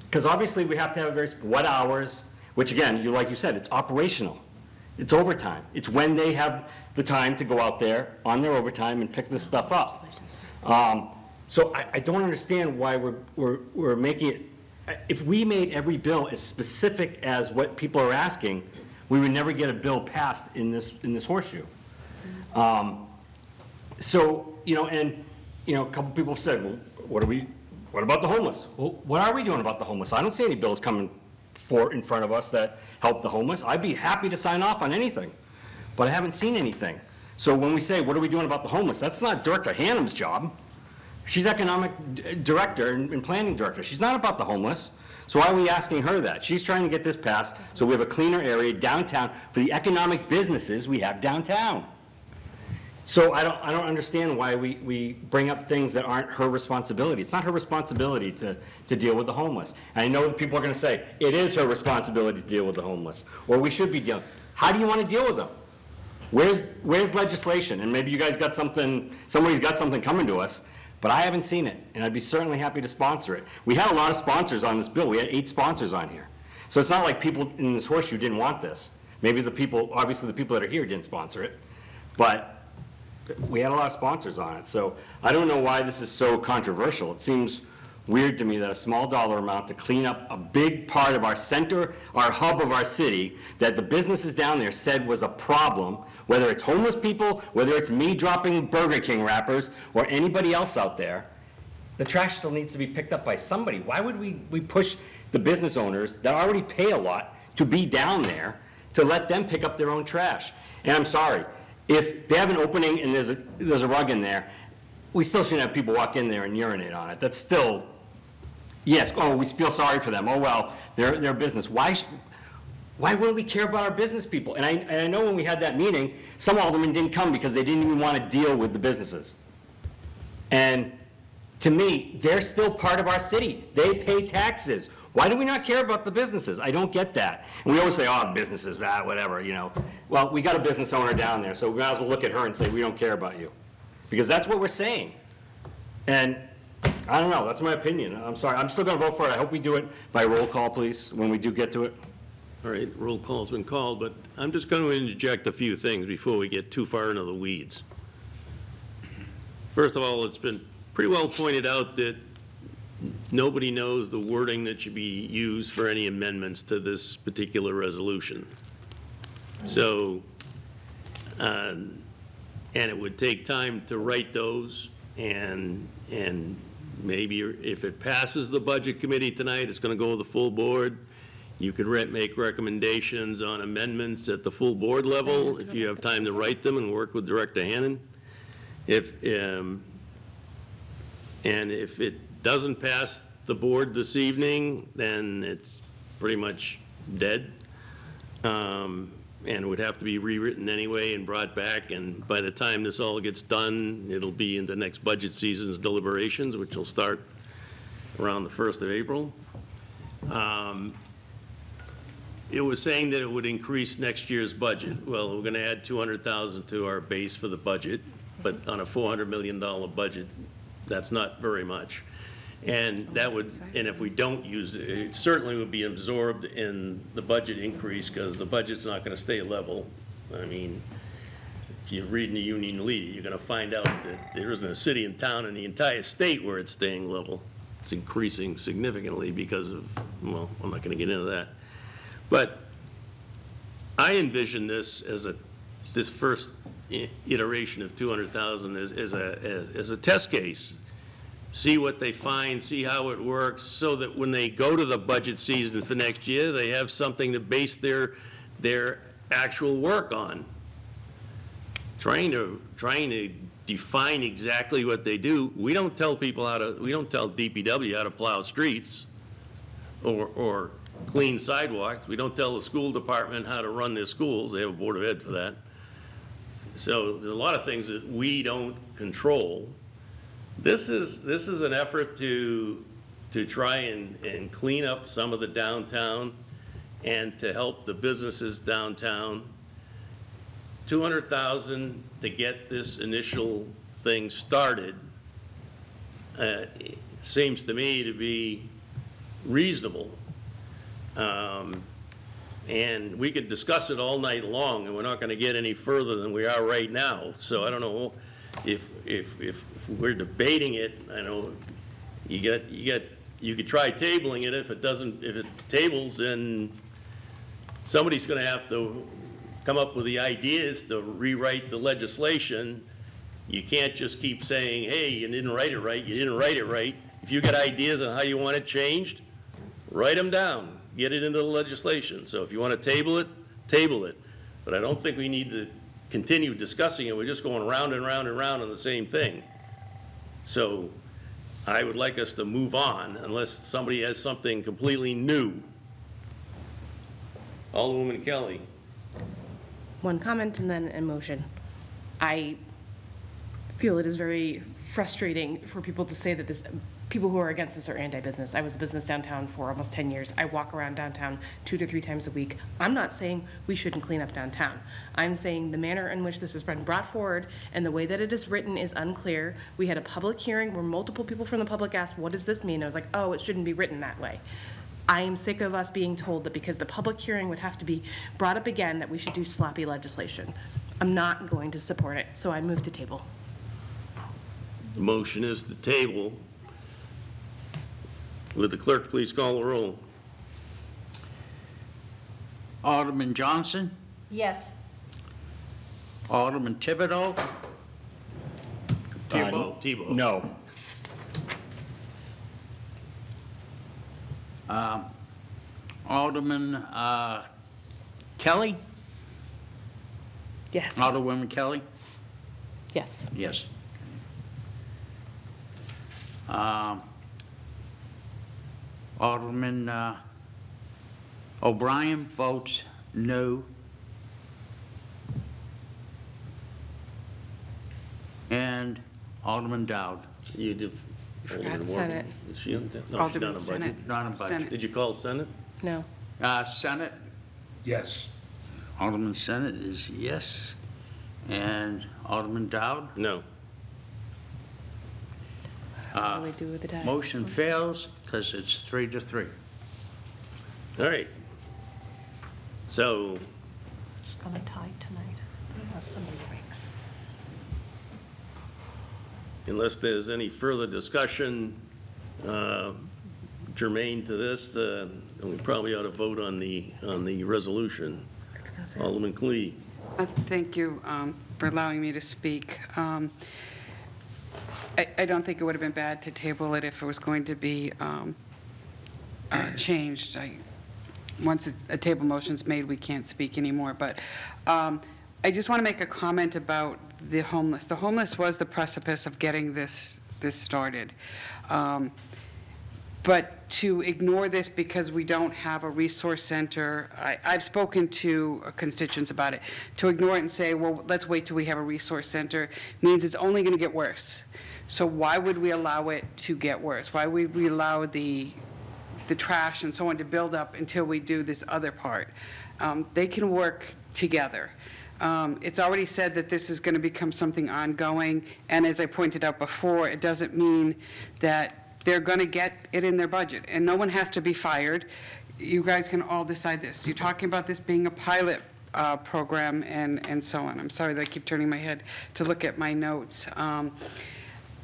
Because obviously we have to have what hours, which again, like you said, it's operational. It's overtime. It's when they have the time to go out there on their overtime and pick this stuff up. So I don't understand why we're making it, if we made every bill as specific as what people are asking, we would never get a bill passed in this horseshoe. So, a couple people have said, well, what about the homeless? Well, what are we doing about the homeless? I don't see any bills coming in front of us that help the homeless. I'd be happy to sign off on anything, but I haven't seen anything. So when we say, what are we doing about the homeless? That's not Director Hannum's job. She's economic director and planning director. She's not about the homeless. So why are we asking her that? She's trying to get this passed so we have a cleaner area downtown for the economic businesses we have downtown. So I don't understand why we bring up things that aren't her responsibility. It's not her responsibility to deal with the homeless. And I know that people are going to say, it is her responsibility to deal with the homeless, or we should be dealing. How do you want to deal with them? Where's legislation? And maybe you guys got something, somebody's got something coming to us, but I haven't seen it, and I'd be certainly happy to sponsor it. We had a lot of sponsors on this bill. We had 8 sponsors on here. So it's not like people in this horseshoe didn't want this. Maybe obviously the people that are here didn't sponsor it, but we had a lot of sponsors on it. So I don't know why this is so controversial. It seems weird to me that a small dollar amount to clean up a big part of our center, our hub of our city, that the businesses down there said was a problem, whether it's homeless people, whether it's me dropping Burger King wrappers, or anybody else out there, the trash still needs to be picked up by somebody. Why would we push the business owners that already pay a lot to be down there to let them pick up their own trash? And I'm sorry, if they have an opening and there's a rug in there, we still shouldn't have people walk in there and urinate on it. That's still, yes, oh, we feel sorry for them. Oh, well, they're business. Why wouldn't we care about our business people? And I know when we had that meeting, some aldermen didn't come because they didn't even want to deal with the businesses. And to me, they're still part of our city. They pay taxes. Why do we not care about the businesses? I don't get that. And we always say, oh, businesses, whatever, you know. Well, we got a business owner down there, so we might as well look at her and say, we don't care about you. Because that's what we're saying. And I don't know, that's my opinion. I'm sorry, I'm still gonna vote for it. I hope we do it by roll call, please, when we do get to it. All right, roll call's been called, but I'm just going to interject a few things before we get too far into the weeds. First of all, it's been pretty well pointed out that nobody knows the wording that should be used for any amendments to this particular resolution. So, and it would take time to write those, and maybe if it passes the budget committee tonight, it's going to go to the full board. You could make recommendations on amendments at the full board level if you have time to write them and work with Director Hannon. And if it doesn't pass the board this evening, then it's pretty much dead. And would have to be rewritten anyway and brought back, and by the time this all gets done, it'll be in the next budget season's deliberations, which will start around the 1st of April. It was saying that it would increase next year's budget. Well, we're gonna add 200,000 to our base for the budget, but on a $400 million budget, that's not very much. And that would, and if we don't use it, it certainly would be absorbed in the budget increase, because the budget's not gonna stay level. I mean, if you read in the Union Leader, you're gonna find out that there isn't a city and town in the entire state where it's staying level. It's increasing significantly because of, well, I'm not gonna get into that. But I envision this as this first iteration of 200,000 as a test case. See what they find, see how it works, so that when they go to the budget season for next year, they have something to base their actual work on. Trying to define exactly what they do. We don't tell people we don't tell DPW how to plow streets or clean sidewalks. We don't tell the school department how to run their schools. They have a board of ed for that. So there's a lot of things that we don't control. This is an effort to try and clean up some of the downtown and to help the businesses downtown. 200,000 to get this initial thing started seems to me to be reasonable. And we could discuss it all night long, and we're not going to get any further than we are right now. So I don't know if we're debating it. I know you could try tabling it. If it tables, then somebody's going to have to come up with the ideas to rewrite the legislation. You can't just keep saying, hey, you didn't write it right, you didn't write it right. If you got ideas on how you want it changed, write them down, get it into the legislation. So if you want to table it, table it. But I don't think we need to continue discussing it. We're just going round and round and round on the same thing. So I would like us to move on unless somebody has something completely new. Alderwoman Kelly. One comment and then a motion. I feel it is very frustrating for people to say that people who are against this are anti-business. I was a business downtown for almost 10 years. I walk around downtown 2 to 3 times a week. I'm not saying we shouldn't clean up downtown. I'm saying the manner in which this has been brought forward and the way that it is written is unclear. We had a public hearing where multiple people from the public asked, what does this mean? I was like, oh, it shouldn't be written that way. I am sick of us being told that because the public hearing would have to be brought up again, that we should do sloppy legislation. I'm not going to support it, so I move to table. The motion is to table. Would the clerk please call the roll? Alderman Johnson, Yes. Alderman Thibodeau, Tebow. No. Alderman Kelly, Yes. Alderwoman Kelly, Yes. yes. Alderman O'Brien votes no. And Alderman Dowd. You did. Alderman Morgan. Senate. Is she on? No, she's Alderman not on budget. Senate. Not on budget. Senate. Did you call Senate? No. Senate, Yes. Alderman Senate is yes. And Alderman Dowd? No. What do we do with the tie? Motion fails because it's 3-3. All right. So, It's gonna tie tonight, unless somebody breaks. unless there's any further discussion germane to this, we probably ought to vote on the resolution. Alderman Clee. Thank you for allowing me to speak. I don't think it would have been bad to table it if it was going to be changed. Once a table motion's made, we can't speak anymore. But I just want to make a comment about the homeless. The homeless was the precipice of getting this started. But to ignore this because we don't have a resource center, I've spoken to constituents about it. To ignore it and say, well, let's wait till we have a resource center means it's only going to get worse. So why would we allow it to get worse? Why would we allow the trash and so on to build up until we do this other part? They can work together. It's already said that this is going to become something ongoing, and as I pointed out before, it doesn't mean that they're going to get it in their budget, and no one has to be fired. You guys can all decide this. You're talking about this being a pilot program and so on. I'm sorry that I keep turning my head to look at my notes.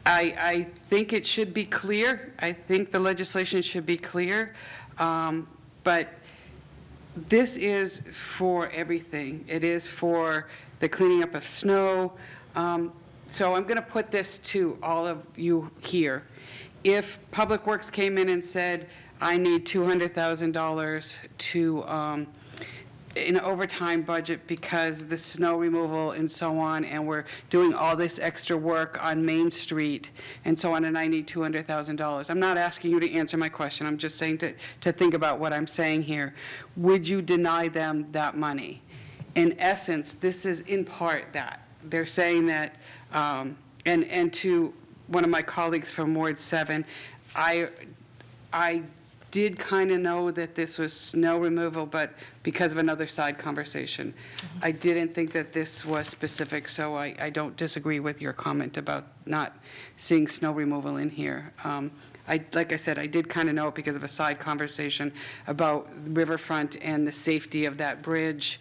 I think it should be clear. I think the legislation should be clear, but this is for everything. It is for the cleaning up of snow. So I'm going to put this to all of you here. If Public Works came in and said, I need $200,000 to an overtime budget because the snow removal and so on, and we're doing all this extra work on Main Street and so on, and I need $200,000. I'm not asking you to answer my question. I'm just saying to think about what I'm saying here. Would you deny them that money? In essence, this is in part that. They're saying that, and to one of my colleagues from Ward 7, I did kind of know that this was snow removal, but because of another side conversation. I didn't think that this was specific, so I don't disagree with your comment about not seeing snow removal in here. Like I said, I did kind of know it because of a side conversation about Riverfront and the safety of that bridge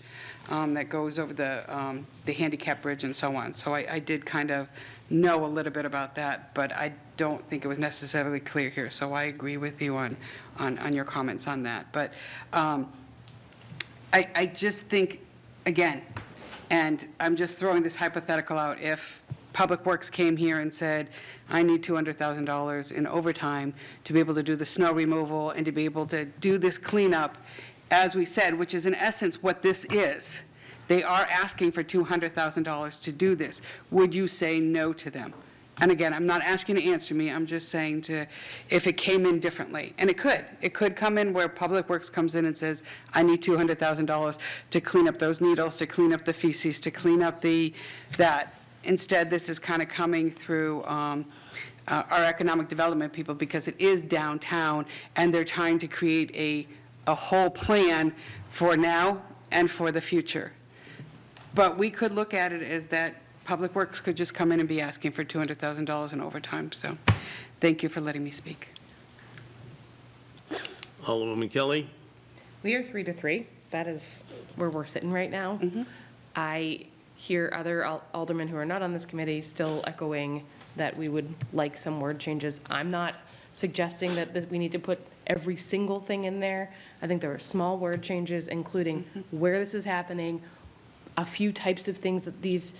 that goes over the handicap bridge and so on. So I did kind of know a little bit about that, but I don't think it was necessarily clear here. So I agree with you on your comments on that. But I just think, again, and I'm just throwing this hypothetical out, if Public Works came here and said, I need $200,000 in overtime to be able to do the snow removal and to be able to do this cleanup, as we said, which is in essence what this is. They are asking for $200,000 to do this. Would you say no to them? And again, I'm not asking you to answer me. I'm just saying if it came in differently. And it could come in where Public Works comes in and says, I need $200,000 to clean up those needles, to clean up the feces, to clean up that. Instead, this is kind of coming through our economic development people because it is downtown and they're trying to create a whole plan for now and for the future. But we could look at it as that Public Works could just come in and be asking for $200,000 in overtime. So thank you for letting me speak. Alderwoman Kelly? We are 3-3. That is where we're sitting right now. I hear other aldermen who are not on this committee still echoing that we would like some word changes. I'm not suggesting that we need to put every single thing in there. I think there are small word changes, including where this is happening, a few types of things that these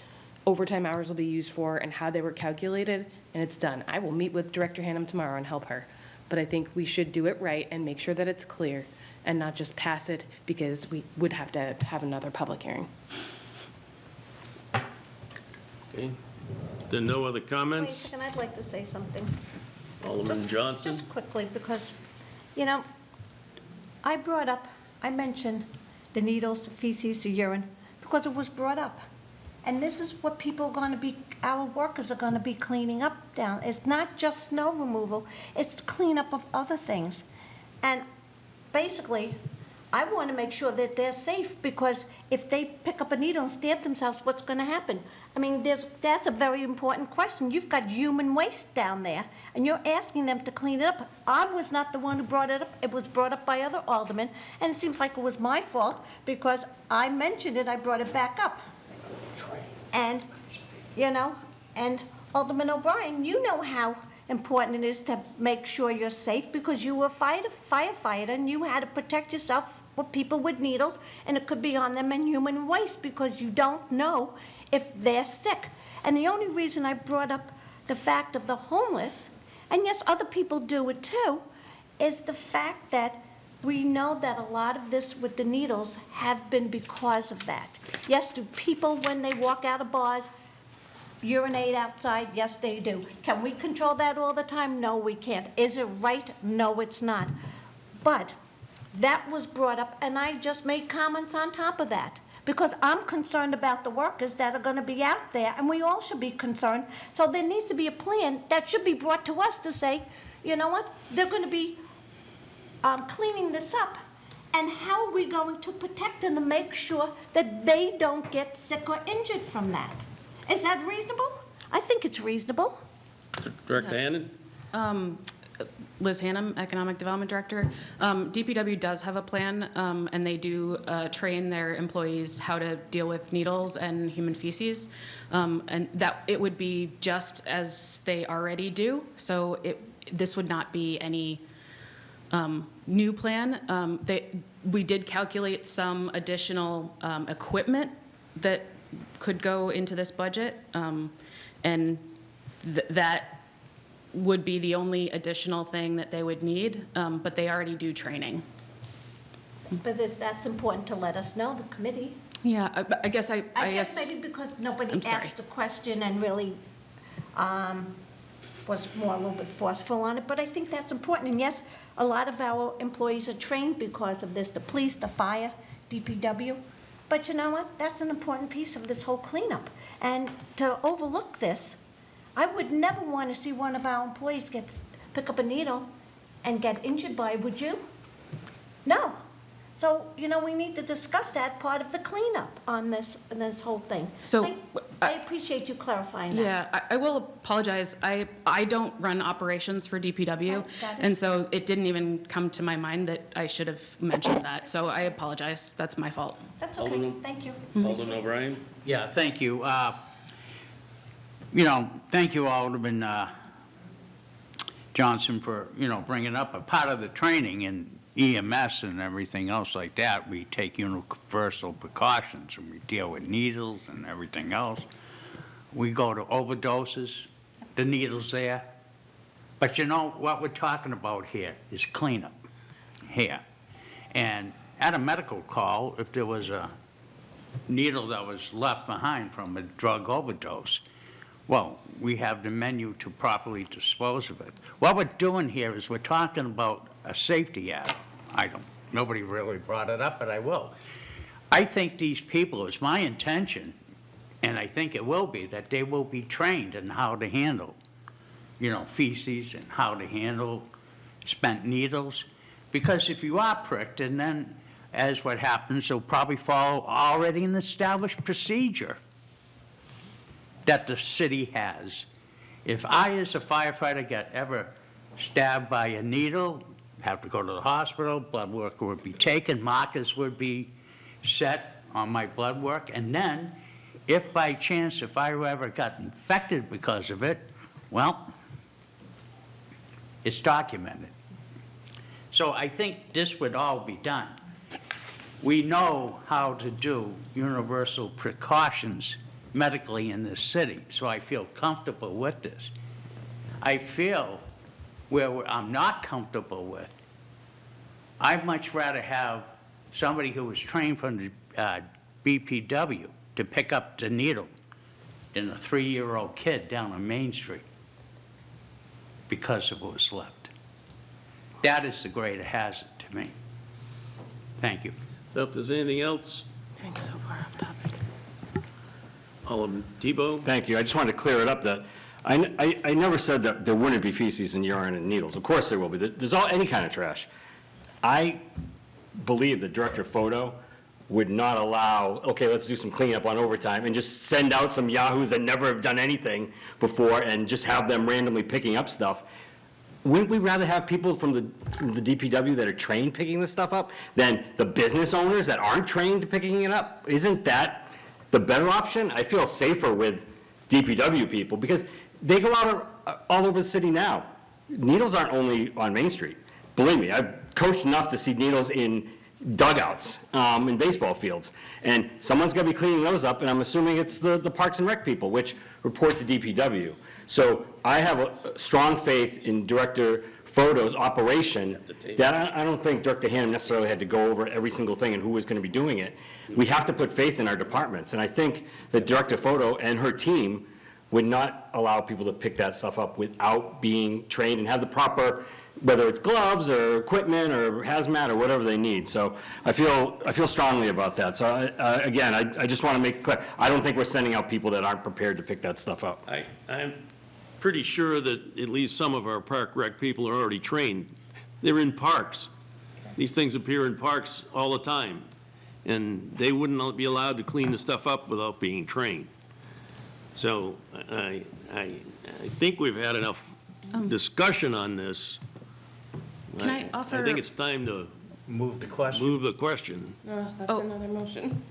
overtime hours will be used for, and how they were calculated, and it's done. I will meet with Director Hannum tomorrow and help her. But I think we should do it right and make sure that it's clear and not just pass it because we would have to have another public hearing. Okay. There are no other Wait a comments? second, I'd like to say something. Alderman Johnson? Just quickly, because, I mentioned the needles, feces, the urine, because it was brought up. And this is what people are going to be, our workers are going to be cleaning up down. It's not just snow removal, it's cleanup of other things. And basically, I want to make sure that they're safe, because if they pick up a needle and stab themselves, what's going to happen? I mean, that's a very important question. You've got human waste down there, and you're asking them to clean it up. I was not the one who brought it up. It was brought up by other aldermen, and it seems like it was my fault, because I mentioned it, I brought it back up. And, and Alderman O'Brien, you know how important it is to make sure you're safe, because you were a firefighter and you had to protect yourself with people with needles, and it could be on them and human waste, because you don't know if they're sick. And the only reason I brought up the fact of the homeless, and yes, other people do it too, is the fact that we know that a lot of this with the needles have been because of that. Yes, do people, when they walk out of bars, urinate outside? Yes, they do. Can we control that all the time? No, we can't. Is it right? No, it's not. But that was brought up, and I just made comments on top of that, because I'm concerned about the workers that are going to be out there, and we all should be concerned. So there needs to be a plan that should be brought to us to say, you know what, they're going to be cleaning this up, and how are we going to protect them to make sure that they don't get sick or injured from that? Is that reasonable? I think it's reasonable. Director Hannan? Liz Hannum, Economic Development Director. DPW does have a plan, and they do train their employees how to deal with needles and human feces, and that it would be just as they already do. So this would not be any new plan. We did calculate some additional equipment that could go into this budget, and that would be the only additional thing that they would need, but they already do training. But that's important to let us know, the committee. Yeah, I guess I guess maybe because nobody I'm sorry. asked the question and really was more a little bit forceful on it, but I think that's important. And yes, a lot of our employees are trained because of this, the police, the fire, DPW. But you know what? That's an important piece of this whole cleanup. And to overlook this, I would never want to see one of our employees pick up a needle and get injured by it, would you? No. So, we need to discuss that part of the cleanup on this whole thing. So, I appreciate you clarifying that. Yeah, I will apologize. I don't run operations for DPW, Right, got it. and so it didn't even come to my mind that I should have mentioned that. So I apologize. That's my fault. That's okay. Alderman- Thank you. Alderman O'Brien? Yeah, thank you. Thank you, Alderman Johnson, for, bringing up a part of the training in EMS and everything else like that. We take universal precautions, and we deal with needles and everything else. We go to overdoses, the needle's there. But what we're talking about here is cleanup here. And at a medical call, if there was a needle that was left behind from a drug overdose, well, we have the menu to properly dispose of it. What we're doing here is we're talking about a safety item. Nobody really brought it up, but I will. I think these people, it's my intention, and I think it will be, that they will be trained in how to handle, feces, and how to handle spent needles. Because if you are pricked, and then, as what happens, they'll probably follow already an established procedure that the city has. If I, as a firefighter, get ever stabbed by a needle, have to go to the hospital, blood work would be taken, markers would be set on my blood work, and then, if by chance, if I ever got infected because of it, well, it's documented. So I think this would all be done. We know how to do universal precautions medically in this city, so I feel comfortable with this. I feel where I'm not comfortable with, I'd much rather have somebody who was trained from the BPW to pick up the needle than a 3-year-old kid down on Main Street. because of what was left. That is the greater hazard to me. Thank you. So if there's anything else, Getting so far off topic. Alderman Tebow? Thank you. I just wanted to clear it up that I never said that there wouldn't be feces and urine and needles. Of course there will be. There's any kind of trash. I believe that Director Photo would not allow, okay, let's do some cleanup on overtime and just send out some yahoos that never have done anything before and just have them randomly picking up stuff. Wouldn't we rather have people from the DPW that are trained picking this stuff up than the business owners that aren't trained picking it up? Isn't that the better option? I feel safer with DPW people because they go out all over the city now. Needles aren't only on Main Street. Believe me, I've coached enough to see needles in dugouts, in baseball fields. And someone's got to be cleaning those up, and I'm assuming it's the Parks and Rec people, which report to DPW. So I have a strong faith in Director Photo's operation that I don't think Director Hannum necessarily had to go over every single thing and who was going to be doing it. We have to put faith in our departments, and I think that Director Photo and her team would not allow people to pick that stuff up without being trained and have the proper, whether it's gloves or equipment or hazmat or whatever they need. So I feel strongly about that. So again, I just want to make clear, I don't think we're sending out people that aren't prepared to pick that stuff up. I'm pretty sure that at least some of our park rec people are already trained. They're in parks. These things appear in parks all the time. And they wouldn't be allowed to clean the stuff up without being trained. So I think we've had enough discussion on this. Can I offer- I think it's time to Move the question. move the question. That's another motion.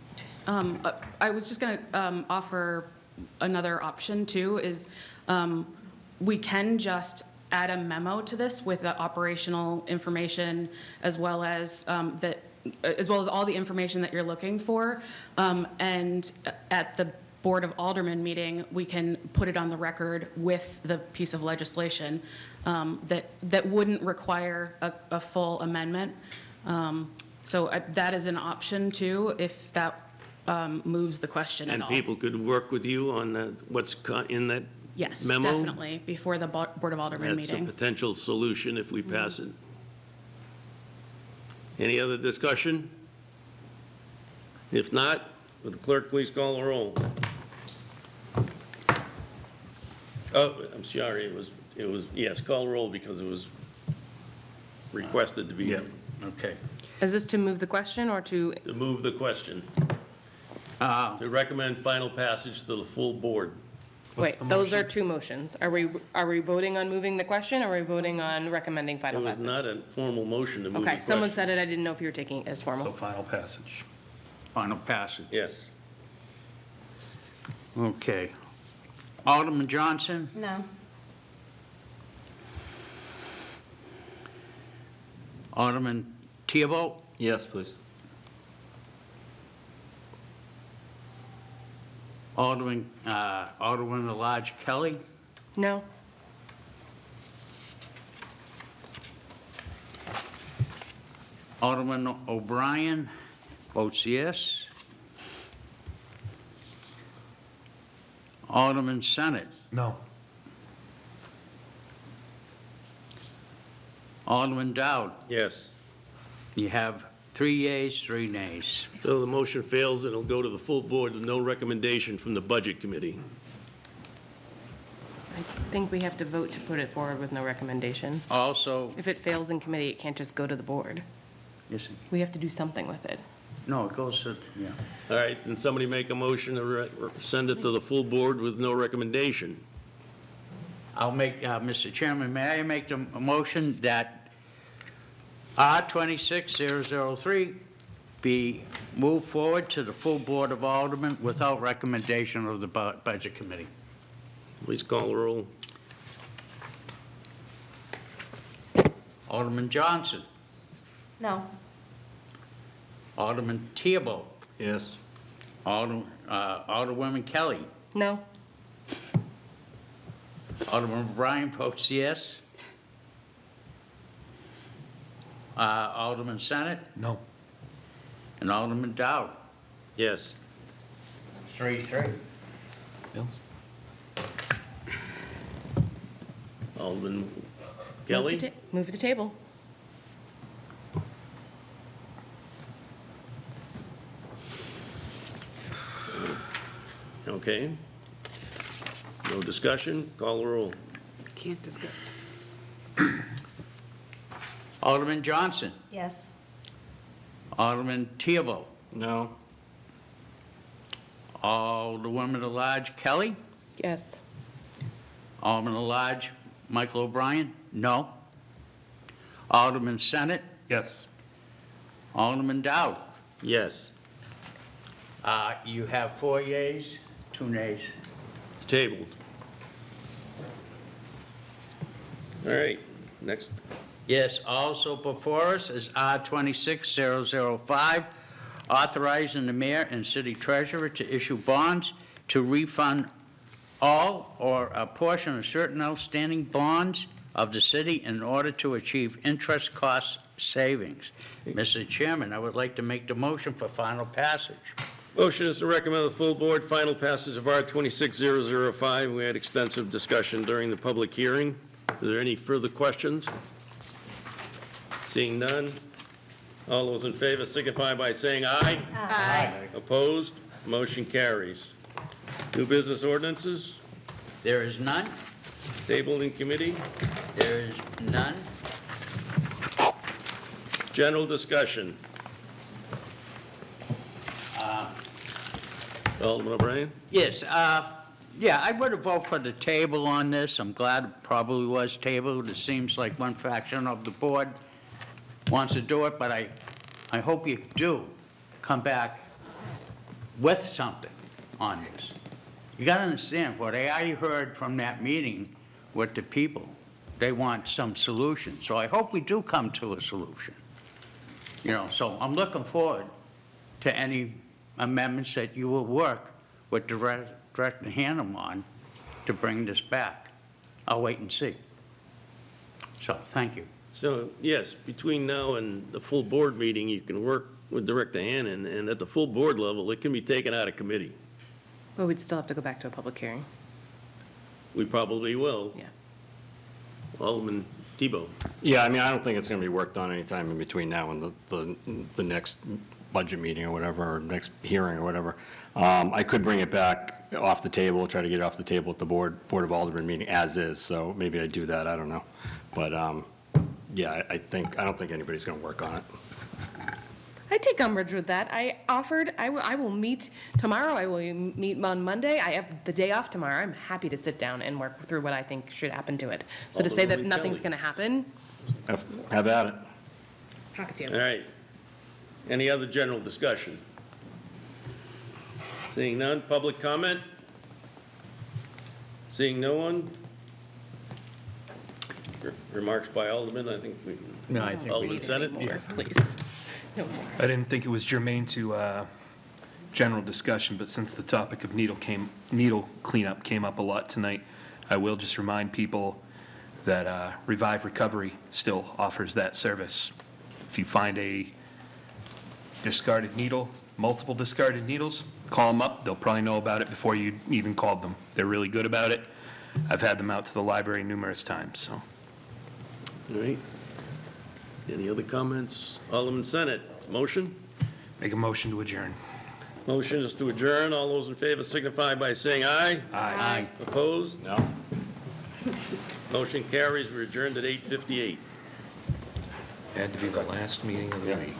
I was just going to offer another option too, is we can just add a memo to this with the operational information as well as all the information that you're looking for. And at the Board of Aldermen meeting, we can put it on the record with the piece of legislation that wouldn't require a full amendment. So that is an option too, if that moves the question at And all. people could work with you on what's in that Yes, memo? definitely, before the Board of Aldermen That's a meeting. potential solution if we pass it. Any other discussion? If not, would the clerk please call the roll? Oh, I'm sorry, it was, yes, call the roll because it was requested to be, Yeah, okay. Is this to move the question or to, to move the question, to recommend final passage to the full board. wait, those are two motions. Are we voting on moving the question, or are we voting on recommending It final was passage? not a formal motion to move the Okay, question. someone said it, I didn't know if you were taking it as So formal. final passage. Final passage. Yes. Okay. Alderman Johnson? No. Alderman Tebow? Yes, please. Alderman at-large Kelly? No? Alderman O'Brien votes yes. Alderman Senate? No. Alderman Dowd? Yes. You have 3 yeas, 3 nays. So the motion fails, and it'll go to the full board with no recommendation from the Budget Committee. I think we have to vote to put it forward with no recommendation. Also, If it fails in committee, it can't just go to the board. yes, We have to do something with it. no, it goes to, yeah. All right, can somebody make a motion to send it to the full board with no recommendation? I'll make, Mr. Chairman, may I make a motion that R-26003 be moved forward to the full Board of Aldermen without recommendation of the Budget Committee? Please call the roll. Alderman Johnson? No. Alderman Tebow? Yes. Alderwoman Kelly? No? Alderman O'Brien votes yes. Alderman Senate? No. And Alderman Dowd? Yes. 3-3. Alderman Kelly? Move the table. Okay. No discussion, call the roll. Can't discuss. Alderman Johnson. Yes. Alderman Theobald. No? Alderwoman at Large Kelly. Yes. Alderman at Large Michael O'Brien. No. Alderman Senate. Yes. Alderman Dowd. Yes, You have 4 yeas, 2 nays. it's tabled. All right, next. Yes, also before us is R-26005, authorizing the mayor and city treasurer to issue bonds to refund all or a portion of certain outstanding bonds of the city in order to achieve interest cost savings. Mr. Chairman, I would like to make the motion for final passage. Motion is to recommend the full board final passage of R-26005. We had extensive discussion during the public hearing. Are there any further questions? Seeing none, all those in favor signify by saying aye. Aye. Opposed? Motion carries. New business ordinances, There is none. tabled in committee. There is none. General discussion. Alderman O'Brien? Yes, yeah, I would have voted for the table on this. I'm glad it probably was tabled. It seems like one faction of the board wants to do it, but I hope you do come back with something on this. You got to understand, what I heard from that meeting with the people, they want some solution. So I hope we do come to a solution. You know, so I'm looking forward to any amendments that you will work with Director Hannum on to bring this back. I'll wait and see. So, thank you. So, yes, between now and the full board meeting, you can work with Director Hannon, and at the full board level, it can be taken out of committee. But we'd still have to go back to a public hearing. We probably will. Yeah. Alderman Tebow. Yeah, I mean, I don't think it's going to be worked on anytime in between now and the next budget meeting or whatever, or next hearing or whatever. I could bring it back off the table, try to get it off the table at the Board of Aldermen meeting as is, so maybe I do that, I don't know. But, yeah, I don't think anybody's going to work on it. I take umbrage with that. I offered, I will meet tomorrow, I will meet on Monday. I have the day off tomorrow. I'm happy to sit down and work through what I think should happen to it. So to say that Alderwoman nothing's Kelly. going to happen, Have at it. happy All to. right. Any other general discussion? Seeing none, public comment? Seeing no one? Remarks by Alderman, I think we. No, I think we Alderman need Senate? More, please. No more. I didn't think it was germane to general discussion, but since the topic of needle cleanup came up a lot tonight, I will just remind people that Revive Recovery still offers that service. If you find a discarded needle, multiple discarded needles, call them up. They'll probably know about it before you even called them. They're really good about it. I've had them out to the library numerous times, so. All right. Any other comments? Alderman Senate, motion? Make a motion to adjourn. Motion is to adjourn. All those in favor signify by saying aye. Aye. Opposed? No? Motion carries. We're adjourned at 8:58. Had to be the last meeting of the week.